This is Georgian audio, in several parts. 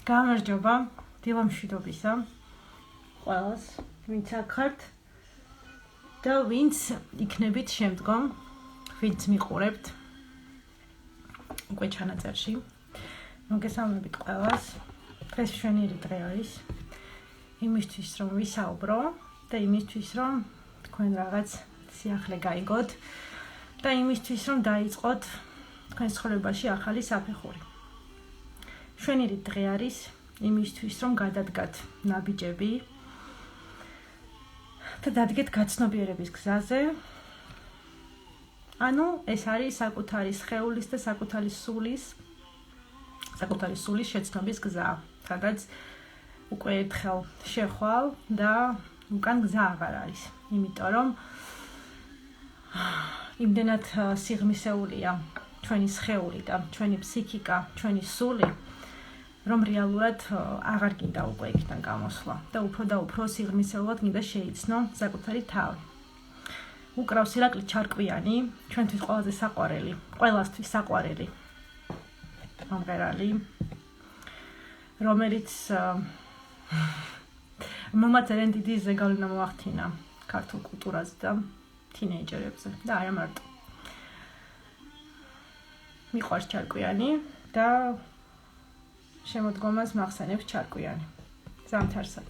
გამარჯობა, დილამშვიდობისა ყველას, ვინც აქ ხართ და ვინც იქნებით შემდგომ, ვინც მიყურებთ უკვე ჩანაწერში. მოგესალმებით ყველას. დღეს მშვენიერი დღე არის იმისთვის, რომ ვისაუბრო და იმისთვის, რომ თქვენ რაღაც სიახლე გაიგოთ და იმისთვის, რომ დაიწყოთ თქვენ ცხოვრებაში ახალი საფეხური. მშვენიერი დღე არის იმისთვის, რომ გადადგათ ნაბიჯები და დადგეთ გაცნობიერების გზაზე. ანუ ეს არის საკუთარი სხეულის და საკუთარი სულის შეცნობის გზა, სადაც უკვე ერთხელ შეხვალ და უკან გზა აღარ არის. იმიტომ რომ იმდენად სიღრმისეულია ჩვენი სხეული და ჩვენი ფსიქიკა, ჩვენი სული, რომ რეალურად აღარ გინდა უკვე იქიდან გამოსვლა და უფრო სიღრმისეულად გინდა შეიცნო საკუთარი თავი. უკრავს ირაკლი ჩარკვიანი, ჩვენთვის ყველაზე საყვარელი, ყველასთვის საყვარელი მომღერალი, რომელიც მომაწერენ დიდი ზეგავლენა მოახდინა ქართულ კულტურაზე და თინეიჯერებზე და არა მარტო. მიყვარს ჩარკვიანი და შემოდგომას მახსენებს ჩარკვიანი. ზამთარსაც.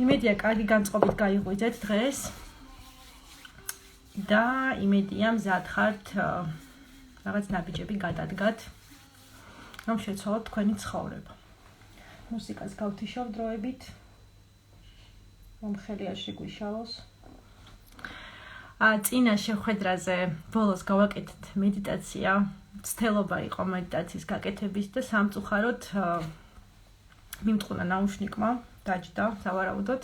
იმედია კარგი განწყობით გაიღვიძეთ დღეს და იმედია მზად ხართ რაღაც ნაბიჯები გადადგათ, რომ შეცვალოთ თქვენი ცხოვრება. მუსიკას გავთიშავ დროებით, რომ ხელი არ შეგვიშალოს. წინა შეხვედრაზე ბოლოს გავაკეთეთ მედიტაცია. ცდელობა იყო მედიტაციის გაკეთების და სამწუხაროდ მიმწყუნა ნაუშნიკმა, დაჯდა სავარაუდოდ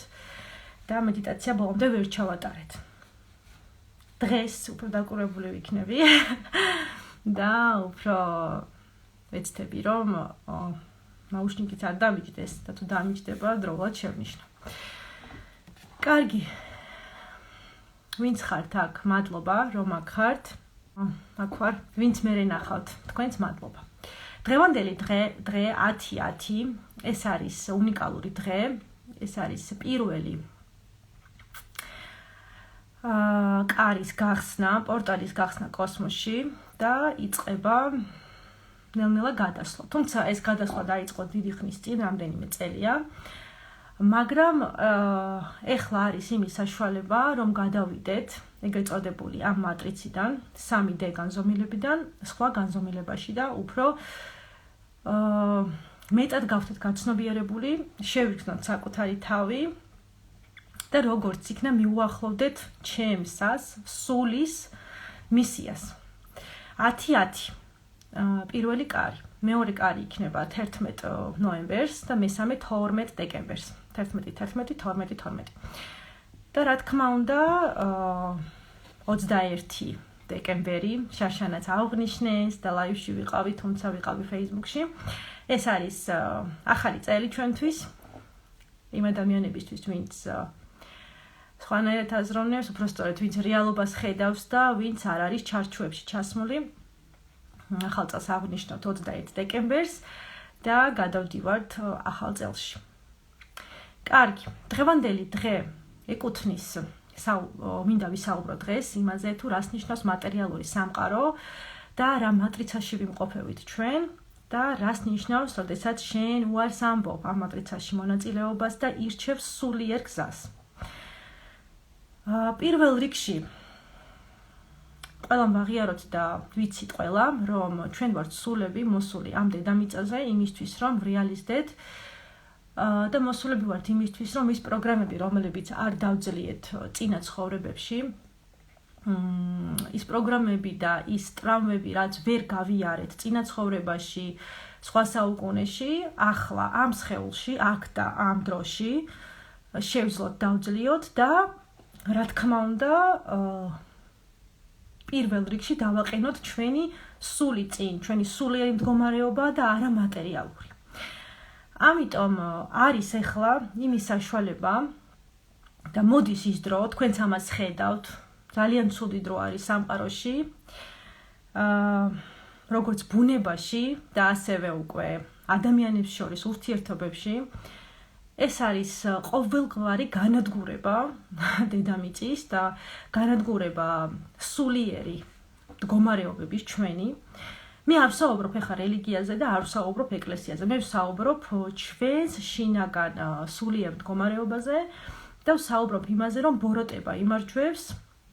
და მედიტაცია ბოლომდე ვერ ჩავატარეთ. დღეს უფრო დაკურებული ვიქნები და უფრო ვეცდები, რომ ნაუშნიკიც არ დამიჯდეს და თუ დამიჯდება, დროულად შევნიშნო. კარგი. ვინც ხართ აქ, მადლობა, რომ აქ ხართ. აქ ვარ, ვინც მე ნახავთ, თქვენს მადლობა. დღევანდელი დღე 10-10, ეს არის უნიკალური დღე, ეს არის პირველი კარის გახსნა, პორტალის გახსნა კოსმოსში და იწყება ნელ-ნელა გადასვლა. თუმცა ეს გადასვლა დაიწყო დიდი ხნის წინ, რამდენიმე წელია. მაგრამ ეხლა არის იმის საშუალება, რომ გადავიდეთ ეგრეთ წოდებული ამ მატრიციდან, 3D განზომილებიდან, სხვა განზომილებაში და უფრო მეტად გავხდეთ გაცნობიერებული, შევიგრძნოთ საკუთარი თავი და როგორც იქნა მიუახლოვდეთ ჩემსას, სულის მისიას. 10-10 პირველი კარი. მეორე კარი იქნება 11 ნოემბერს და მესამე 12 დეკემბერს. 11-12 და რა თქმა უნდა 21 დეკემბერი შარშანაც აღნიშნეს და ლაივში ვიყავი, თუმცა ვიყავი Facebook-ში. ეს არის ახალი წელი ჩვენთვის, იმ ადამიანებისთვის, ვინც სხვანაირად აზროვნებს, უბრალოდ ვინც რეალობას ხედავს და ვინც არ არის ჩარჩოებში ჩასმული. ახალ წელს აღნიშნოთ 21 დეკემბერს და გადავდივართ ახალ წელში. კარგი, დღევანდელი დღე ეკუთვნის მინდა ვისაუბრო დღეს იმაზე, თუ რას ნიშნავს მატერიალური სამყარო და რა მატრიცაში ვიმყოფებით ჩვენ და რას ნიშნავს, როდესაც შენ უარს ამბობ ამ მატრიცაში მონაწილეობას და ირჩევ სულიერ გზას. პირველ რიგში ყველამ ვაღიაროთ და ვიცით ყველა, რომ ჩვენ ვართ სულები მოსული ამ დედამიწაზე იმისთვის, რომ რეალიზდეთ და მოსულები ვართ იმისთვის, რომ ის პროგრამები, რომლებიც არ დავძლიეთ წინა ცხოვრებებში, ის პროგრამები და ის ტრამვები, რაც ვერ გავიარეთ წინა ცხოვრებაში, სხვა საუკუნეში, ახლა ამ სხეულში, აქ და ამ დროში შევძლოთ, დავძლიოთ და რა თქმა უნდა პირველ რიგში დავაყენოთ ჩვენი სული წინ, ჩვენი სულიერი მდგომარეობა და არა მატერიალური. ამიტომ არის ახლა იმის საშუალება და მოდის ის დრო, თქვენც ამას ხედავთ, ძალიან ცუდი დრო არის სამყაროში, როგორც ბუნებაში და ასევე უკვე ადამიანებს შორის ურთიერთობებში ეს არის ყოველგვარი განადგურება დედამიწის და განადგურება სულიერი მდგომარეობების ჩვენი. მე არ ვსაუბრობ ახლა რელიგიაზე და არ ვსაუბრობ ეკლესიაზე. მე ვსაუბრობ ჩვენს შინაგან სულიერ მდგომარეობაზე და ვსაუბრობ იმაზე, რომ ბოროტება იმარჯვებს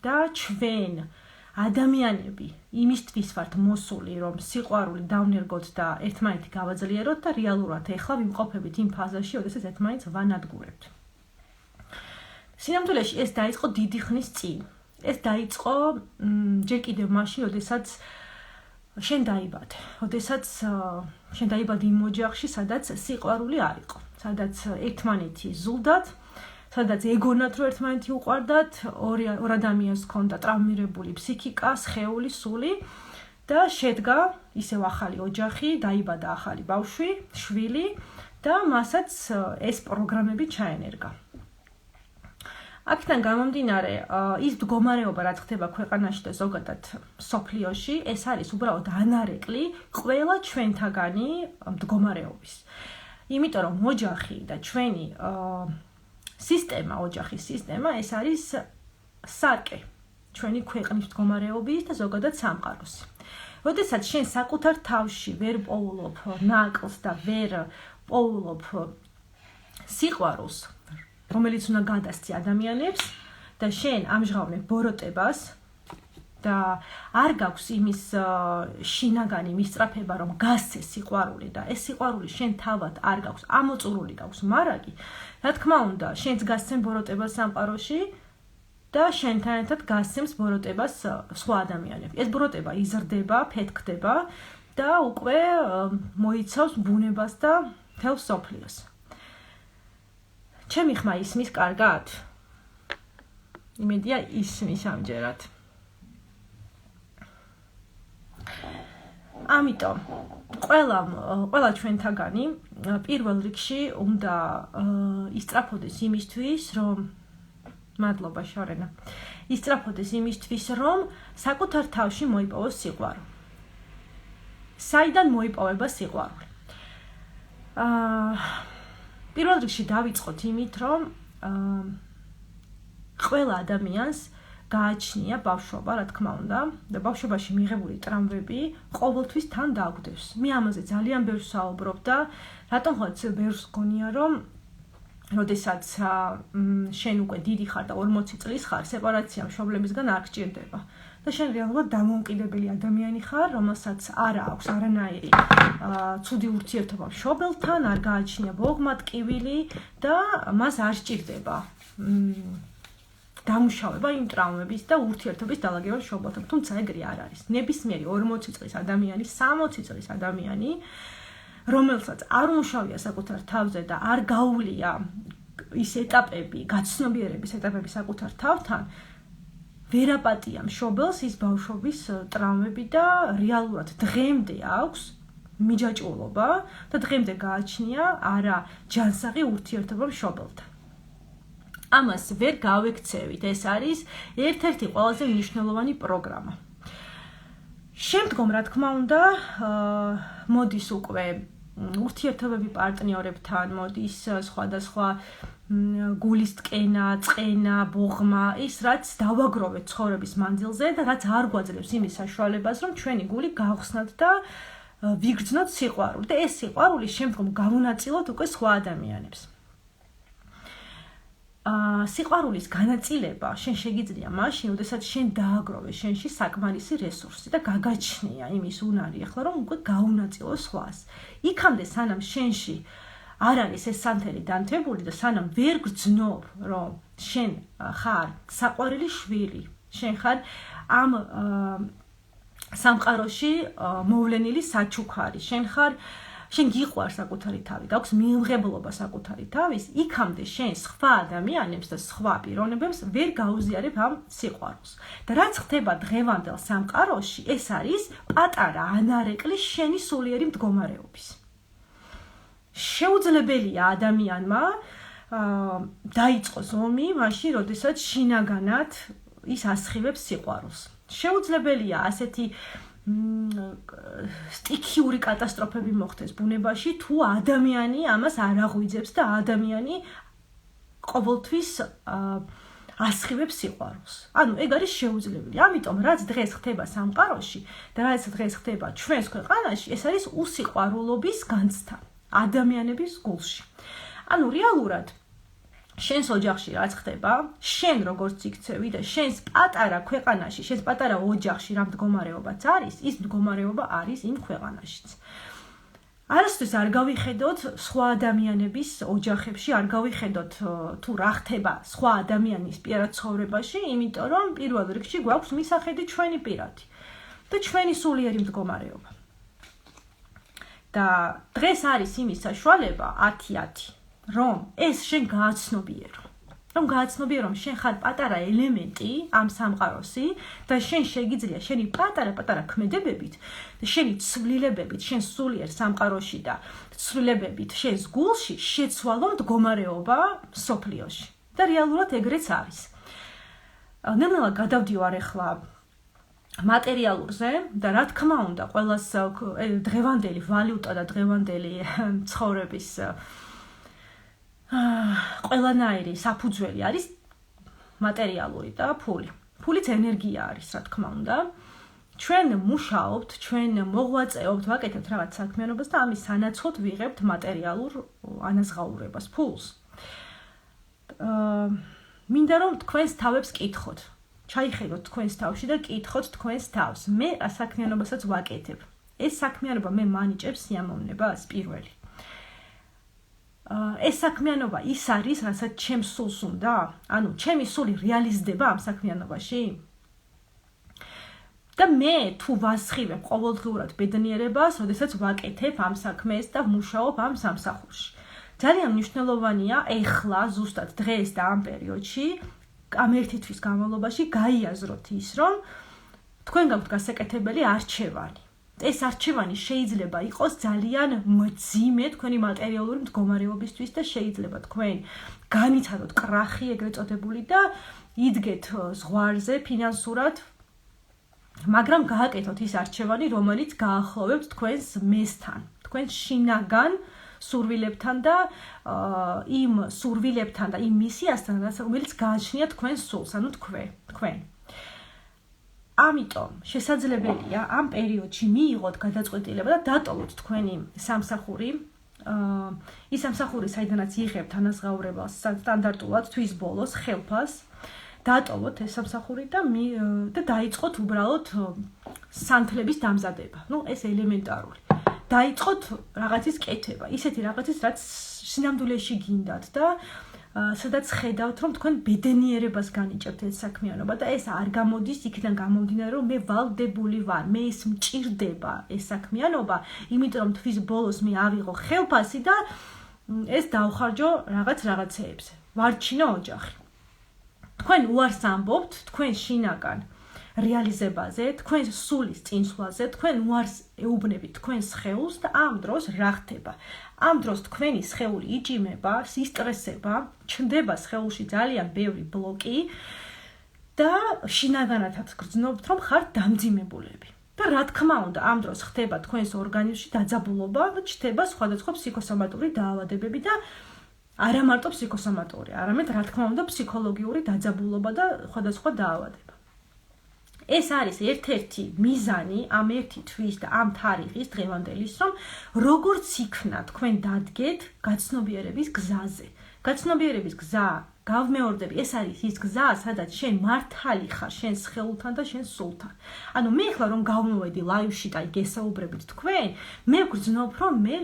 და ჩვენ ადამიანები იმისთვის ვართ მოსული, რომ სიყვარული დავნერგოთ და ერთმანეთი გავაძლიეროთ და რეალურად ახლა ვიმყოფებით იმ ფაზაში, როდესაც ერთმანეთს ვანადგურებთ. სინამდვილეში ეს დაიწყო დიდი ხნის წინ. ეს დაიწყო ჯერ კიდევ მაშინ, როდესაც შენ დაიბადე. როდესაც შენ დაიბადე იმ ოჯახში, სადაც სიყვარული არ იყო, სადაც ერთმანეთი ზულდათ, სადაც ეგონათ, რომ ერთმანეთი უყვარდათ, ორ ადამიანს ჰქონდა ტრავმირებული ფსიქიკა, სხეული, სული და შედგა ისევ ახალი ოჯახი, დაიბადა ახალი ბავშვი, შვილი და მასაც ეს პროგრამები ჩაენერგა. აქედან გამომდინარე, ის მდგომარეობა, რაც ხდება ქვეყანაში და ზოგადად სოფლიოში, ეს არის უბრალოდ ანარეკლი ყველა ჩვენთაგანი მდგომარეობის. იმიტომ რომ ოჯახი და ჩვენი სისტემა, ოჯახის სისტემა, ეს არის სარკე ჩვენი ქვეყნის მდგომარეობის და ზოგადად სამყაროს. როდესაც შენ საკუთარ თავში ვერ პოულობ ნაკლს და ვერ პოულობ სიყვარულს, რომელიც უნდა გადასცი ადამიანებს და შენ ამჟღავნებ ბოროტებას და არ გაქვს იმის შინაგანი მისწრაფება, რომ გასცეს სიყვარული და ეს სიყვარული შენ თავად არ გაქვს, ამოწურული გაქვს მარაგი, რა თქმა უნდა, შენც გასცემ ბოროტებას სამყაროში და შენთან ერთად გასცემს ბოროტებას სხვა ადამიანები. ეს ბოროტება იზრდება, ფეთქდება და უკვე მოიცავს ბუნებას და მთელ სოფლიოს. ჩემი ხმა ისმის კარგად? იმედია ისმის ამჯერად. ამიტომ ყველა ჩვენთაგანი პირველ რიგში უნდა ისწრაფოდეს იმისთვის, რომ მადლობა შორენა. ისწრაფოდეს იმისთვის, რომ საკუთარ თავში მოიპოვოს სიყვარული. საიდან მოიპოვება სიყვარული? პირველ რიგში დავიწყოთ იმით, რომ ყველა ადამიანს გააჩნია ბავშვობა, რა თქმა უნდა, და ბავშვობაში მიღებული ტრამვები ყოველთვის თან დაგვდევს. მე ამაზე ძალიან ბევრს ვსაუბრობ და რატომღაც ბევრს გონია, რომ როდესაც შენ უკვე დიდი ხარ და 40 წლის ხარ, სეპარაცია მშობლებისგან არ გჭირდება. და შენ რეალურად დამოუკიდებელი ადამიანი ხარ, რომელსაც არ აქვს არანაირი ცუდი ურთიერთობა მშობელთან, არ გააჩნია ბოღმა, ტკივილი და მას არ სჭირდება დამუშავება იმ ტრაუმების და ურთიერთობის დალაგება მშობელთან. თუმცა ეგრე არ არის. ნებისმიერი 40 წლის ადამიანი, 60 წლის ადამიანი, რომელსაც არ უმუშავია საკუთარ თავზე და არ გაუვლია ის ეტაპები, გაცნობიერების ეტაპები საკუთარ თავთან, ვერაპატია მშობელს ის ბავშვობის ტრაუმები და რეალურად დღემდე აქვს მიჯაჭვულობა და დღემდე გააჩნია არა ჯანსაღი ურთიერთობა მშობელთან. ამას ვერ გავექცევით, ეს არის ერთ-ერთი ყველაზე მნიშვნელოვანი პროგრამა. შემდგომ, რა თქმა უნდა, მოდის უკვე ურთიერთობები პარტნიორებთან, მოდის სხვადასხვა გულის ტკენა, წყენა, ბოღმა, ის რაც დავაგროვეთ ცხოვრების მანძილზე და რაც არ გვაძლევს იმის საშუალებას, რომ ჩვენი გული გავხსნათ და ვიგრძნოთ სიყვარული და ეს სიყვარული შემდგომ გავუნაწილოთ უკვე სხვა ადამიანებს. სიყვარულის განაწილება შენ შეგიძლია მაშინ, როდესაც შენ დააგროვე შენში საკმარისი რესურსი და გაგაჩნია იმის უნარი, ახლა რომ უკვე გაუნაწილო სხვას. იქამდე სანამ შენში არ არის ეს სანთელი დანთებული და სანამ ვერ გრძნობ, რომ შენ ხარ საყვარელი შვილი, შენ ხარ ამ სამყაროში მოვლენილი საჩუქარი, შენ გიყვარს საკუთარი თავი, გაქვს მიიღებლობა საკუთარი თავის, იქამდე შენ სხვა ადამიანებს და სხვა პიროვნებებს ვერ გაუზიარებ ამ სიყვარულს. და რაც ხდება დღევანდელ სამყაროში, ეს არის პატარა ანარეკლი შენი სულიერი მდგომარეობის. შეუძლებელია ადამიანმა დაიწყოს ომი მაშინ, როდესაც შინაგანად ის ასხივებს სიყვარულს. შეუძლებელია ასეთი სტიქიური კატასტროფები მოხდეს ბუნებაში, თუ ადამიანი ამას არ აღვიძებს და ადამიანი ყოველთვის ასხივებს სიყვარულს. ანუ ეგ არის შეუძლებელი. ამიტომ რაც დღეს ხდება სამყაროში და რაც დღეს ხდება ჩვენს ქვეყანაში, ეს არის უსიყვარულობის განცდა ადამიანების გულში. ანუ რეალურად შენს ოჯახში რაც ხდება, შენ როგორც იქცევი და შენს პატარა ქვეყანაში, შენს პატარა ოჯახში რა მდგომარეობაც არის, ის მდგომარეობა არის იმ ქვეყანაშიც. არასდროს არ გავიხედოთ სხვა ადამიანების ოჯახებში, არ გავიხედოთ თუ რა ხდება სხვა ადამიანის პირად ცხოვრებაში, იმიტომ რომ პირველ რიგში გვაქვს მისახედი ჩვენი პირადი და ჩვენი სულიერი მდგომარეობა. და დღეს არის იმის საშუალება 10-10, რომ ეს შენ გააცნობიერო. რომ გააცნობიერო, რომ შენ ხარ პატარა ელემენტი ამ სამყაროსი და შენ შეგიძლია შენი პატარა ქმედებებით და შენი ცვლილებებით, შენ სულიერ სამყაროში და ცვლილებებით შენს გულში შეცვალო მდგომარეობა სოფლიოში. და რეალურად ეგრეც არის. ნელა გადავდივარ ახლა მატერიალურზე და რა თქმა უნდა, ყველას დღევანდელი ვალუტა და დღევანდელი ცხოვრების ყველანაირი საფუძველი არის მატერიალური და ფული. ფულიც ენერგია არის, რა თქმა უნდა. ჩვენ მუშაობთ, ჩვენ მოღვაწეობთ, ვაკეთებთ რაღაც საქმიანობას და ამის სანაცვლოდ ვიღებთ მატერიალურ ანაზღაურებას, ფულს. მინდა რომ თქვენს თავებს კითხოთ. ჩაიხედოთ თქვენს თავში და კითხოთ თქვენს თავს. მე რა საქმიანობასაც ვაკეთებ. ეს საქმიანობა მე მანიჭებს სიამოვნებას პირველი. ეს საქმიანობა ის არის, რასაც ჩემს სულს უნდა? ანუ ჩემი სული რეალიზდება ამ საქმიანობაში? და მე თუ ვასხივებ ყოველდღიურად ბედნიერებას, როდესაც ვაკეთებ ამ საქმეს და ვმუშაობ ამ სამსახურში. ძალიან მნიშვნელოვანია ეხლა ზუსტად დღეს და ამ პერიოდში ამ ერთი თვის განმავლობაში გაიაზროთ ის, რომ თქვენ გაქვთ გასაკეთებელი არჩევანი. ეს არჩევანი შეიძლება იყოს ძალიან მძიმე თქვენი მატერიალური მდგომარეობისთვის და შეიძლება თქვენ განიცადოთ კრახი ეგრეთ წოდებული და იდგეთ ზღვარზე ფინანსურად, მაგრამ გააკეთოთ ის არჩევანი, რომელიც გაახლოვებთ თქვენს მესთან, თქვენს შინაგან სურვილებთან და იმ სურვილებთან და იმ მისიასთან, რომელიც გააჩნია თქვენს სულს, ანუ თქვენ. ამიტომ შესაძლებელია ამ პერიოდში მიიღოთ გადაწყვეტილება და დატოვოთ თქვენი სამსახური. ის სამსახური, საიდანაც იღებთ ანაზღაურებას სტანდარტულად თვის ბოლოს ხელფას, დატოვოთ ეს სამსახური და დაიწყოთ უბრალოდ სანთლების დამზადება. ეს ელემენტარული. დაიწყოთ რაღაცის კეთება, ისეთი რაღაცის, რაც სინამდვილეში გინდათ და სადაც ხედავთ, რომ თქვენ ბედნიერებას განიჭერთ ეს საქმიანობა და ეს არ გამოდის იქიდან გამომდინარე, რომ მე ვალდებული ვარ, მე ეს მჭირდება ეს საქმიანობა, იმიტომ რომ თვის ბოლოს მე ავიღო ხელფასი და ეს დავხარჯო რაღაცეებზე. ვარჩინო ოჯახი. თქვენ უარს ამბობთ თქვენ შინაგან რეალიზებაზე, თქვენ სულის წინსვლაზე, თქვენ უარს ეუბნებით თქვენს სხეულს და ამ დროს რა ხდება? ამ დროს თქვენი სხეული იჭიმება, სისტრესება, ჩნდება სხეულში ძალიან ბევრი ბლოკი და შინაგანათაც გრძნობთ, რომ ხართ დამძიმებულები. და რა თქმა უნდა, ამ დროს ხდება თქვენს ორგანიზმში დაძაბულობა და ჩნდება სხვადასხვა ფსიქოსომატური დაავადებები და არა მარტო ფსიქოსომატური, არამედ რა თქმა უნდა ფსიქოლოგიური დაძაბულობა და სხვადასხვა დაავადება. ეს არის ერთ-ერთი მიზანი ამ ერთი თვის და ამ თარიღის დღევანდელის, რომ როგორც იქნა თქვენ დადგეთ გაცნობიერების გზაზე. გაცნობიერების გზა, გავმეორდები, ეს არის ის გზა, სადაც შენ მართალი ხარ შენ სხეულთან და შენ სულთან. ანუ მე ახლა რომ გავმოვედი ლაივში და გესაუბრებით თქვენ, მე ვგრძნობ, რომ მე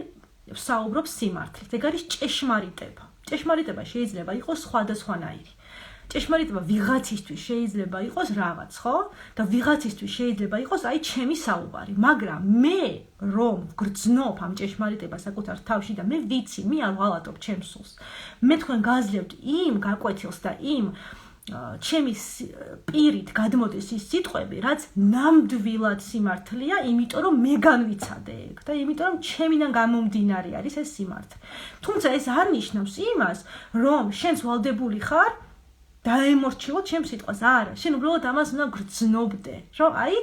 ვსაუბრობ სიმართლით. ეგ არის ჭეშმარიტება. ჭეშმარიტება შეიძლება იყოს სხვადასხვანაირი. ჭეშმარიტება ვიღაცისთვის შეიძლება იყოს რაღაც, ხო? და ვიღაცისთვის შეიძლება იყოს აი ჩემი საუბარი, მაგრამ მე რომ ვგრძნობ ამ ჭეშმარიტებას საკუთარ თავში და მე ვიცი, მე არ ვალატობ ჩემს სულს. მე თქვენ გაძლევთ იმ გაკვეთილს და იმ ჩემი პირით გადმოდის ის სიტყვები, რაც ნამდვილად სიმართლეა, იმიტომ რომ მე განვიცადე ეგ და იმიტომ რომ ჩემიდან გამომდინარე არის ეს სიმართლე. თუმცა ეს არ ნიშნავს იმას, რომ შენს ვალდებული ხარ დაემორჩილო ჩემს სიტყვას. არა, შენ უბრალოდ ამას უნდა გრძნობდე, რომ აი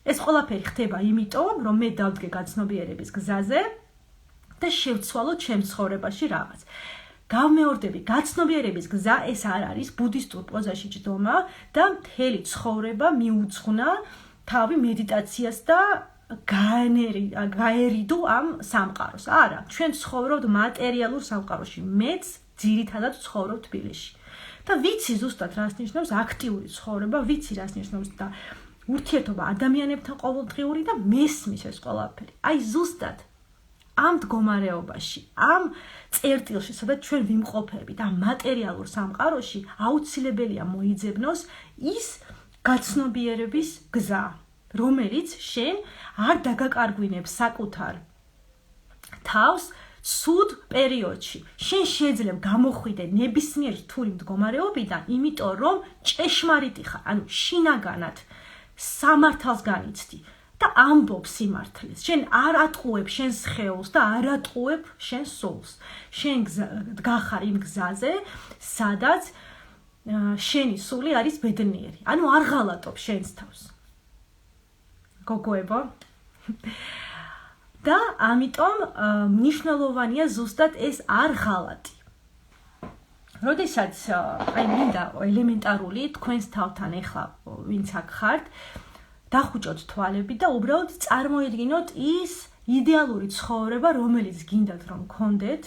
ეს ყველაფერი ხდება იმიტომ, რომ მე დავდგე გაცნობიერების გზაზე და შევცვალო ჩემს ცხოვრებაში რაღაც. გავმეორდები, გაცნობიერების გზა ეს არ არის ბუდისტურ პოზაში ჯდომა და მთელი ცხოვრება მიუძღვნა თავი მედიტაციას და გაერიდო ამ სამყაროს. არა, ჩვენ ცხოვრობთ მატერიალურ სამყაროში, მეც ძირითადად ცხოვრობ თბილისში. და ვიცი ზუსტად რას ნიშნავს აქტიური ცხოვრება, ვიცი რას ნიშნავს და ურთიერთობა ადამიანებთან ყოველდღიური და მესმის ეს ყველაფერი. აი ზუსტად ამ მდგომარეობაში, ამ წერტილში, სადაც ჩვენ ვიმყოფებით, ამ მატერიალურ სამყაროში აუცილებელია მოიძებნოს ის გაცნობიერების გზა, რომელიც შენ არ დაგაკარგვინებს საკუთარ თავს სუდ პერიოდში. შენ შეიძლება გამოხვიდე ნებისმიერ რთული მდგომარეობიდან, იმიტომ რომ ჭეშმარიტი ხარ, ანუ შინაგანად სამართალს განიცდი და ამბობ სიმართლეს. შენ არ ატყუებ შენს სხეულს და არ ატყუებ შენს სულს. შენ გახარ იმ გზაზე, სადაც შენი სული არის ბედნიერი. ანუ არ ღალატობ შენს თავს. გოგოებო? და ამიტომ მნიშვნელოვანია ზუსტად ეს არ ღალატი. როდესაც აი მინდა ელემენტარული თქვენს თავთან ეხლა ვინც აქ ხართ, დახუჭოთ თვალები და უბრალოდ წარმოედგინოთ ის იდეალური ცხოვრება, რომელიც გინდათ რომ გქონდეთ.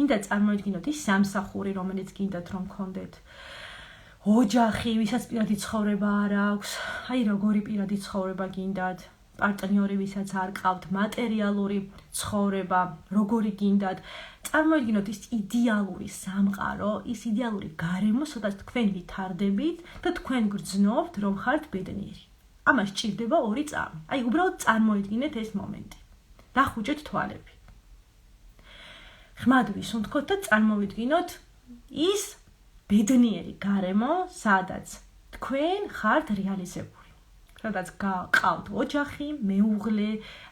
მინდა წარმოედგინოთ ის სამსახური, რომელიც გინდათ რომ გქონდეთ. ოჯახი, ვისაც პირადი ცხოვრება არ აქვს, აი როგორი პირადი ცხოვრება გინდათ. პარტნიორი, ვისაც არ ყავთ, მატერიალური ცხოვრება, როგორი გინდათ. წარმოედგინოთ ის იდეალური სამყარო, ის იდეალური გარემო, სადაც თქვენ ვითარდებით და თქვენ გრძნობთ, რომ ხართ ბედნიერი. ამას სჭირდება 2 წამი. აი უბრალოდ წარმოედგინეთ ეს მომენტი. დახუჭეთ თვალები. ღრმად ვისუნთქოთ და წარმოვიდგინოთ ის ბედნიერი გარემო, სადაც თქვენ ხართ რეალიზებული. სადაც გყავთ ოჯახი, მეუღლე,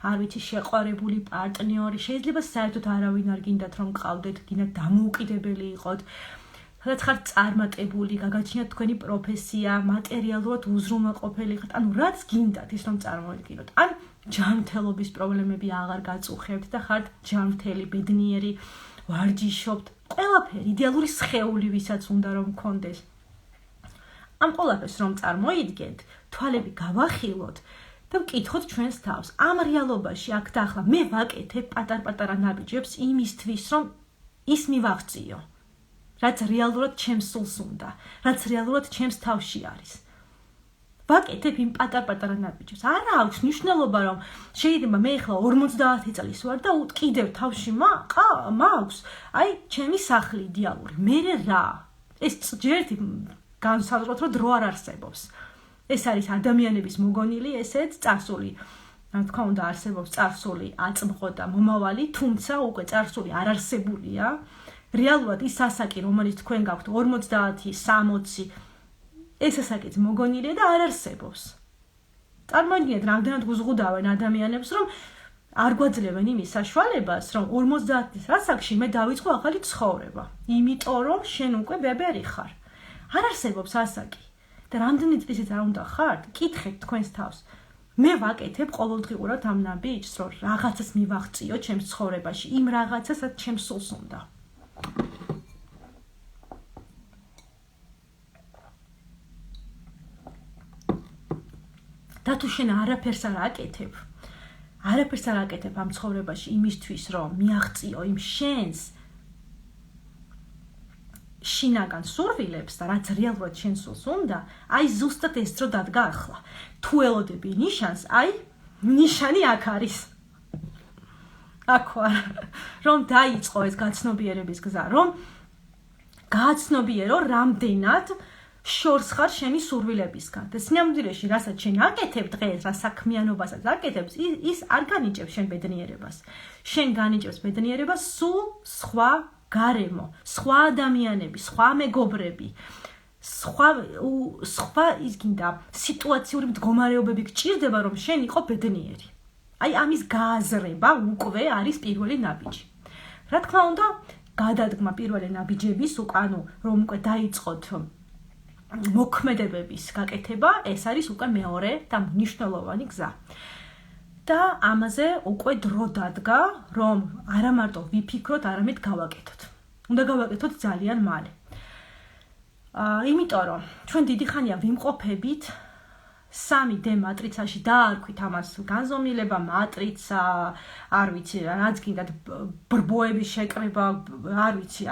არ ვიცი, შეყვარებული პარტნიორი, შეიძლება საერთოდ არავინ არ გინდათ რომ გყავდეთ, გინდათ დამოუკიდებელი იყოთ. სადაც ხართ წარმატებული, გაგაჩნიათ თქვენი პროფესია, მატერიალურად უზრუნველყოფილი ხართ, ანუ რაც გინდათ ის რომ წარმოედგინოთ. ან ჯანმრთელობის პრობლემები აღარ გაწუხებთ და ხართ ჯანმრთელი, ბედნიერი, ვარჯიშობთ, ყველაფერი, იდეალური სხეული, ვისაც უნდა რომ გქონდეს. ამ ყველაფერს რომ წარმოიდგენთ, თვალები გავახილოთ და ვკითხოთ ჩვენს თავს. ამ რეალობაში აქ და ახლა მე ვაკეთებ პატარ-პატარა ნაბიჯებს იმისთვის, რომ ის მივაღწიო. რაც რეალურად ჩემს სულს უნდა, რაც რეალურად ჩემს თავში არის. ვაკეთებ იმ პატარ-პატარა ნაბიჯებს. არა აქვს მნიშვნელობა, რომ შეიძლება მე ახლა 50 წლის ვარ და კიდევ თავში მაქვს, აი, ჩემი სახლი იდეალური. მე რა? ეს ჯერტი განსაზღვროთ, რომ დრო არ არსებობს. ეს არის ადამიანების მოგონილი ესეც წარსული. რა თქმა უნდა, არსებობს წარსული აწმყო და მომავალი, თუმცა უკვე წარსული არ არსებულია. რეალურად ის ასაკი, რომელიც თქვენ გაქვთ 50, 60, ეს ასაკიც მოგონილია და არ არსებობს. წარმოიდგინეთ, რამდენად გუზღუდავენ ადამიანებს, რომ არ გვაძლევენ იმის საშუალებას, რომ 50 ასაკში მე დავიწყო ახალი ცხოვრება. იმიტომ რომ შენ უკვე ბებერი ხარ. არ არსებობს ასაკი. და რამდენი წლისიც არ უნდა ხართ, კითხეთ თქვენს თავს. მე ვაკეთებ ყოველდღიურად ამ ნაბიჯს, რომ რაღაცას მივაღწიო ჩემს ცხოვრებაში, იმ რაღაცას, რაც ჩემს სულს უნდა. და თუ შენ არაფერს არ აკეთებ ამ ცხოვრებაში იმისთვის, რომ მიაღწიო იმ შენს შინაგან სურვილებს და რაც რეალურად შენს სულს უნდა, აი ზუსტად ეს დრო დადგა ახლა. თუ ელოდები ნიშანს, აი ნიშანი აქ არის. აქ ვარ, რომ დაიწყო ეს გაცნობიერების გზა, რომ გააცნობიერო რამდენად შორს ხარ შენი სურვილებისგან. და სინამდვილეში, რასაც შენ აკეთებ დღეს, რა საქმიანობასაც აკეთებ, ის არ განიჭებს შენ ბედნიერებას. შენ განიჭებს ბედნიერებას სულ სხვა გარემო, სხვა ადამიანები, სხვა მეგობრები, სხვა ის გინდა სიტუაციური მდგომარეობები გჭირდება, რომ შენ იყო ბედნიერი. აი ამის გააზრება უკვე არის პირველი ნაბიჯი. რა თქმა უნდა, გადადგმა პირველი ნაბიჯების უკან, რომ უკვე დაიწყოთ მოქმედებების გაკეთება ეს არის უკვე მეორე და მნიშვნელოვანი გზა. და ამაზე უკვე დრო დადგა, რომ არა მარტო ვიფიქროთ, არამედ გავაკეთოთ. უნდა გავაკეთოთ ძალიან მალე. იმიტომ რომ ჩვენ დიდი ხანია ვიმყოფებით 3D მატრიცაში დაარქვით ამას განზომილება, მატრიცა, არ ვიცი, რაც გინდათ ბრბოების შეკრება, არ ვიცი,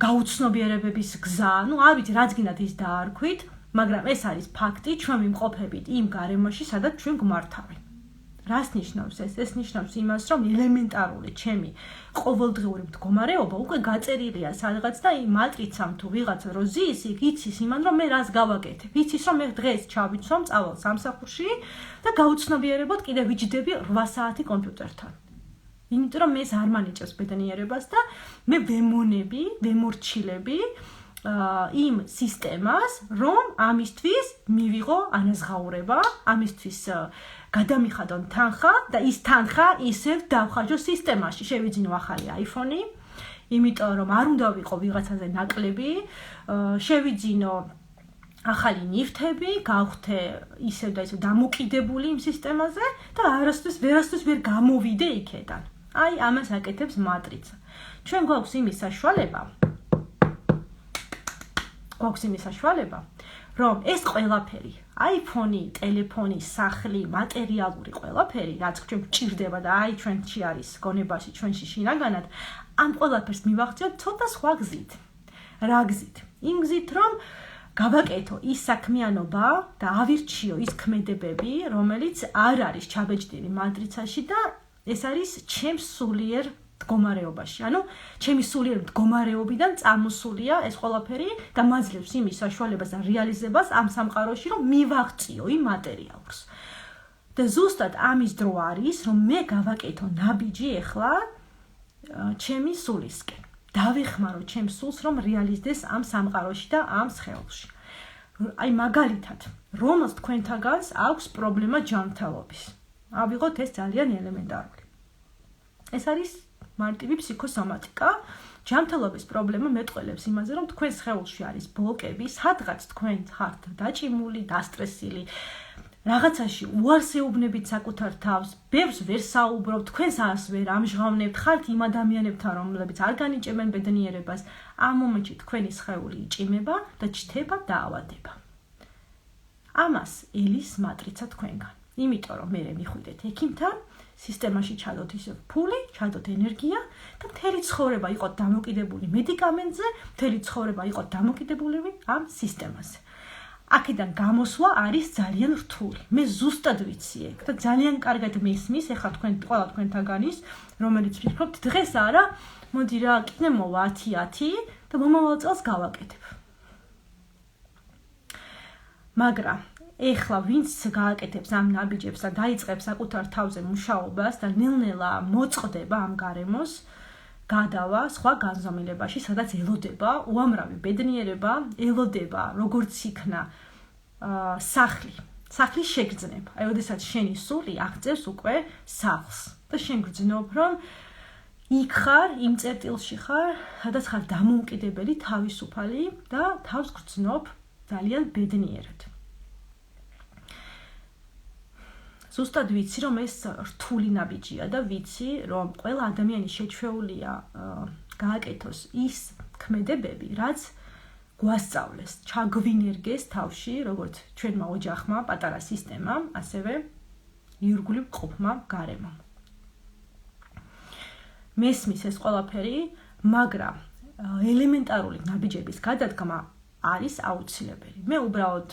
გაუცნობიერებების გზა, არ ვიცი, რაც გინდათ ის დაარქვით, მაგრამ ეს არის ფაქტი, ჩვენ ვიმყოფებით იმ გარემოში, სადაც ჩვენ გვმართავენ. რას ნიშნავს ეს? ეს ნიშნავს იმას, რომ ელემენტარული ჩემი ყოველდღიური მდგომარეობა უკვე გაწერილია სადღაც და იმ მატრიცამ თუ ვიღაცა რო ზის, იქ იცის იმან, რომ მე რას გავაკეთებ. იცის, რომ მე დღეს ჩავიცვამ წავალ სამსახურში და გაუცნობიერებოდ კიდე ვიჯდები 8 საათი კომპიუტერთან. იმიტომ რომ მე ეს არ მანიჭებს ბედნიერებას და მე ვემორჩილები იმ სისტემას, რომ ამისთვის მივიღო ანაზღაურება, ამისთვის გადამიხადონ თანხა და ის თანხა ისევ დავხარჯო სისტემაში. შევიძინო ახალი iPhone-ი, იმიტომ რომ არ უნდა ვიყო ვიღაცაზე ნაკლები, შევიძინო ახალი ნივთები, გავხდე ისევ და ისევ დამოკიდებული იმ სისტემაზე და ვერასდროს ვერ გამოვიდე იქედან. აი, ამას აკეთებს მატრიცა. ჩვენ გვაქვს იმის საშუალება, რომ ეს ყველაფერი, iPhone-ი, ტელეფონი, სახლი, მატერიალური ყველაფერი, რაც ჩვენ გვჭირდება და აი ჩვენში არის გონებაში, ჩვენში შინაგანად, ამ ყველაფერს მივახციოთ ცოტა სხვა გზით. რა გზით? იმ გზით, რომ გავაკეთო ის საქმიანობა და ავირჩიო ის ქმედებები, რომელიც არ არის ჩაბეჭდილი მატრიცაში და ეს არის ჩემს სულიერ მდგომარეობაში. ანუ ჩემი სულიერ მდგომარეობიდან წამოსულია ეს ყველაფერი და მაძლევს იმის საშუალებას და რეალიზებას ამ სამყაროში, რომ მივაღწიო იმ მატერიალს. და ზუსტად ამის დრო არის, რომ მე გავაკეთო ნაბიჯი ახლა ჩემი სულისკენ. დავეხმარო ჩემს სულს, რომ რეალიზდეს ამ სამყაროში და ამ სხეულში. აი მაგალითად, რომელს თქვენთაგანს აქვს პრობლემა ჯანმრთელობის. ავიღოთ ეს ძალიან ელემენტარული. ეს არის მარტივი ფსიქოსომატიკა. ჯანმრთელობის პრობლემა მეტყველებს იმაზე, რომ თქვენ სხეულში არის ბლოკები, სადღაც თქვენ ხართ დაჭიმული, დასტრესილი, რაღაცაში უარს ეუბნებით საკუთარ თავს, ბევრს ვერ საუბრობთ, თქვენს ას ვერ ამჟღავნებთ, ხართ იმ ადამიანებთან, რომლებიც არ განიჭებენ ბედნიერებას. ამ მომენტში თქვენი სხეული იჭიმება და ჩდება დაავადება. ამას ელის მატრიცა თქვენგან. იმიტომ რომ მე მიხვიდეთ ექიმთან, სისტემაში ჩადოთ ისევ ფული, ჩადოთ ენერგია და მთელი ცხოვრება იყოთ დამოკიდებული მედიკამენტზე, მთელი ცხოვრება იყოთ დამოკიდებული ამ სისტემაზე. აქედან გამოსვლა არის ძალიან რთული. მე ზუსტად ვიცი ეგ და ძალიან კარგად მესმის, ეხლა ყველა თქვენთაგანის, რომელიც ვფიქრობთ, დღეს არა, მოდი რა, კიდე მოვა 10 და მომავალ წელს გავაკეთებ. მაგრამ ეხლა ვინც გააკეთებს ამ ნაბიჯებს და დაიწყებს საკუთარ თავზე მუშაობას და ნელ-ნელა მოწყდება ამ გარემოს, გადავა სხვა განზომილებაში, სადაც ელოდება უამრავი ბედნიერება, ელოდება როგორც იქნა სახლის შეგრძნება. აი, ოდესაც შენი სული აღწევს უკვე სახლს და შენ გრძნობ, რომ იქ ხარ, იმ წერტილში ხარ, სადაც ხარ დამოუკიდებელი, თავისუფალი და თავს გრძნობ ძალიან ბედნიერად. ზუსტად ვიცი, რომ ეს რთული ნაბიჯია და ვიცი, რომ ყველა ადამიანი შეჩვეულია გააკეთოს ის ქმედებები, რაც გვასწავლეს, ჩაგვინერგეს თავში, როგორც ჩვენმა ოჯახმა, პატარა სისტემამ, ასევე ირგვლივ მყოფმა გარემომ. მესმის ეს ყველაფერი, მაგრამ ელემენტარული ნაბიჯების გადადგმა არის აუცილებელი. მე უბრალოდ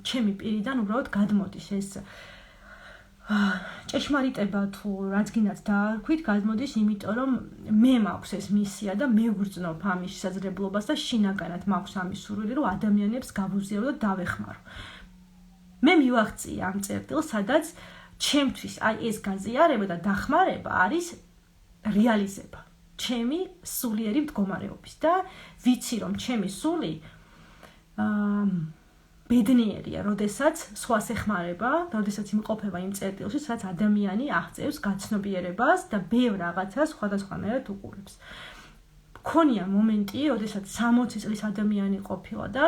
ჩემი პირიდან უბრალოდ გადმოდის ეს ჭეშმარიტება თუ რაც გინდათ დაარქვით, გადმოდის, იმიტომ რომ მე მაქვს ეს მისია და მე ვგრძნობ ამის შესაძლებლობას და შინაგანად მაქვს ამის სურვილი, რომ ადამიანებს გავუზიარო და დავეხმარო. მე მივაღწიე ამ წერტილს, სადაც ჩემთვის აი ეს გაზიარება და დახმარება არის რეალიზება ჩემი სულიერი მდგომარეობის და ვიცი, რომ ჩემი სული ბედნიერია, როდესაც სხვას ეხმარება და როდესაც იმყოფება იმ წერტილში, სადაც ადამიანი აღწევს გაცნობიერებას და ბევრ რაღაცას სხვადასხვანაირად უყურებს. მქონია მომენტი, როდესაც 60 წლის ადამიანი ყოფილა და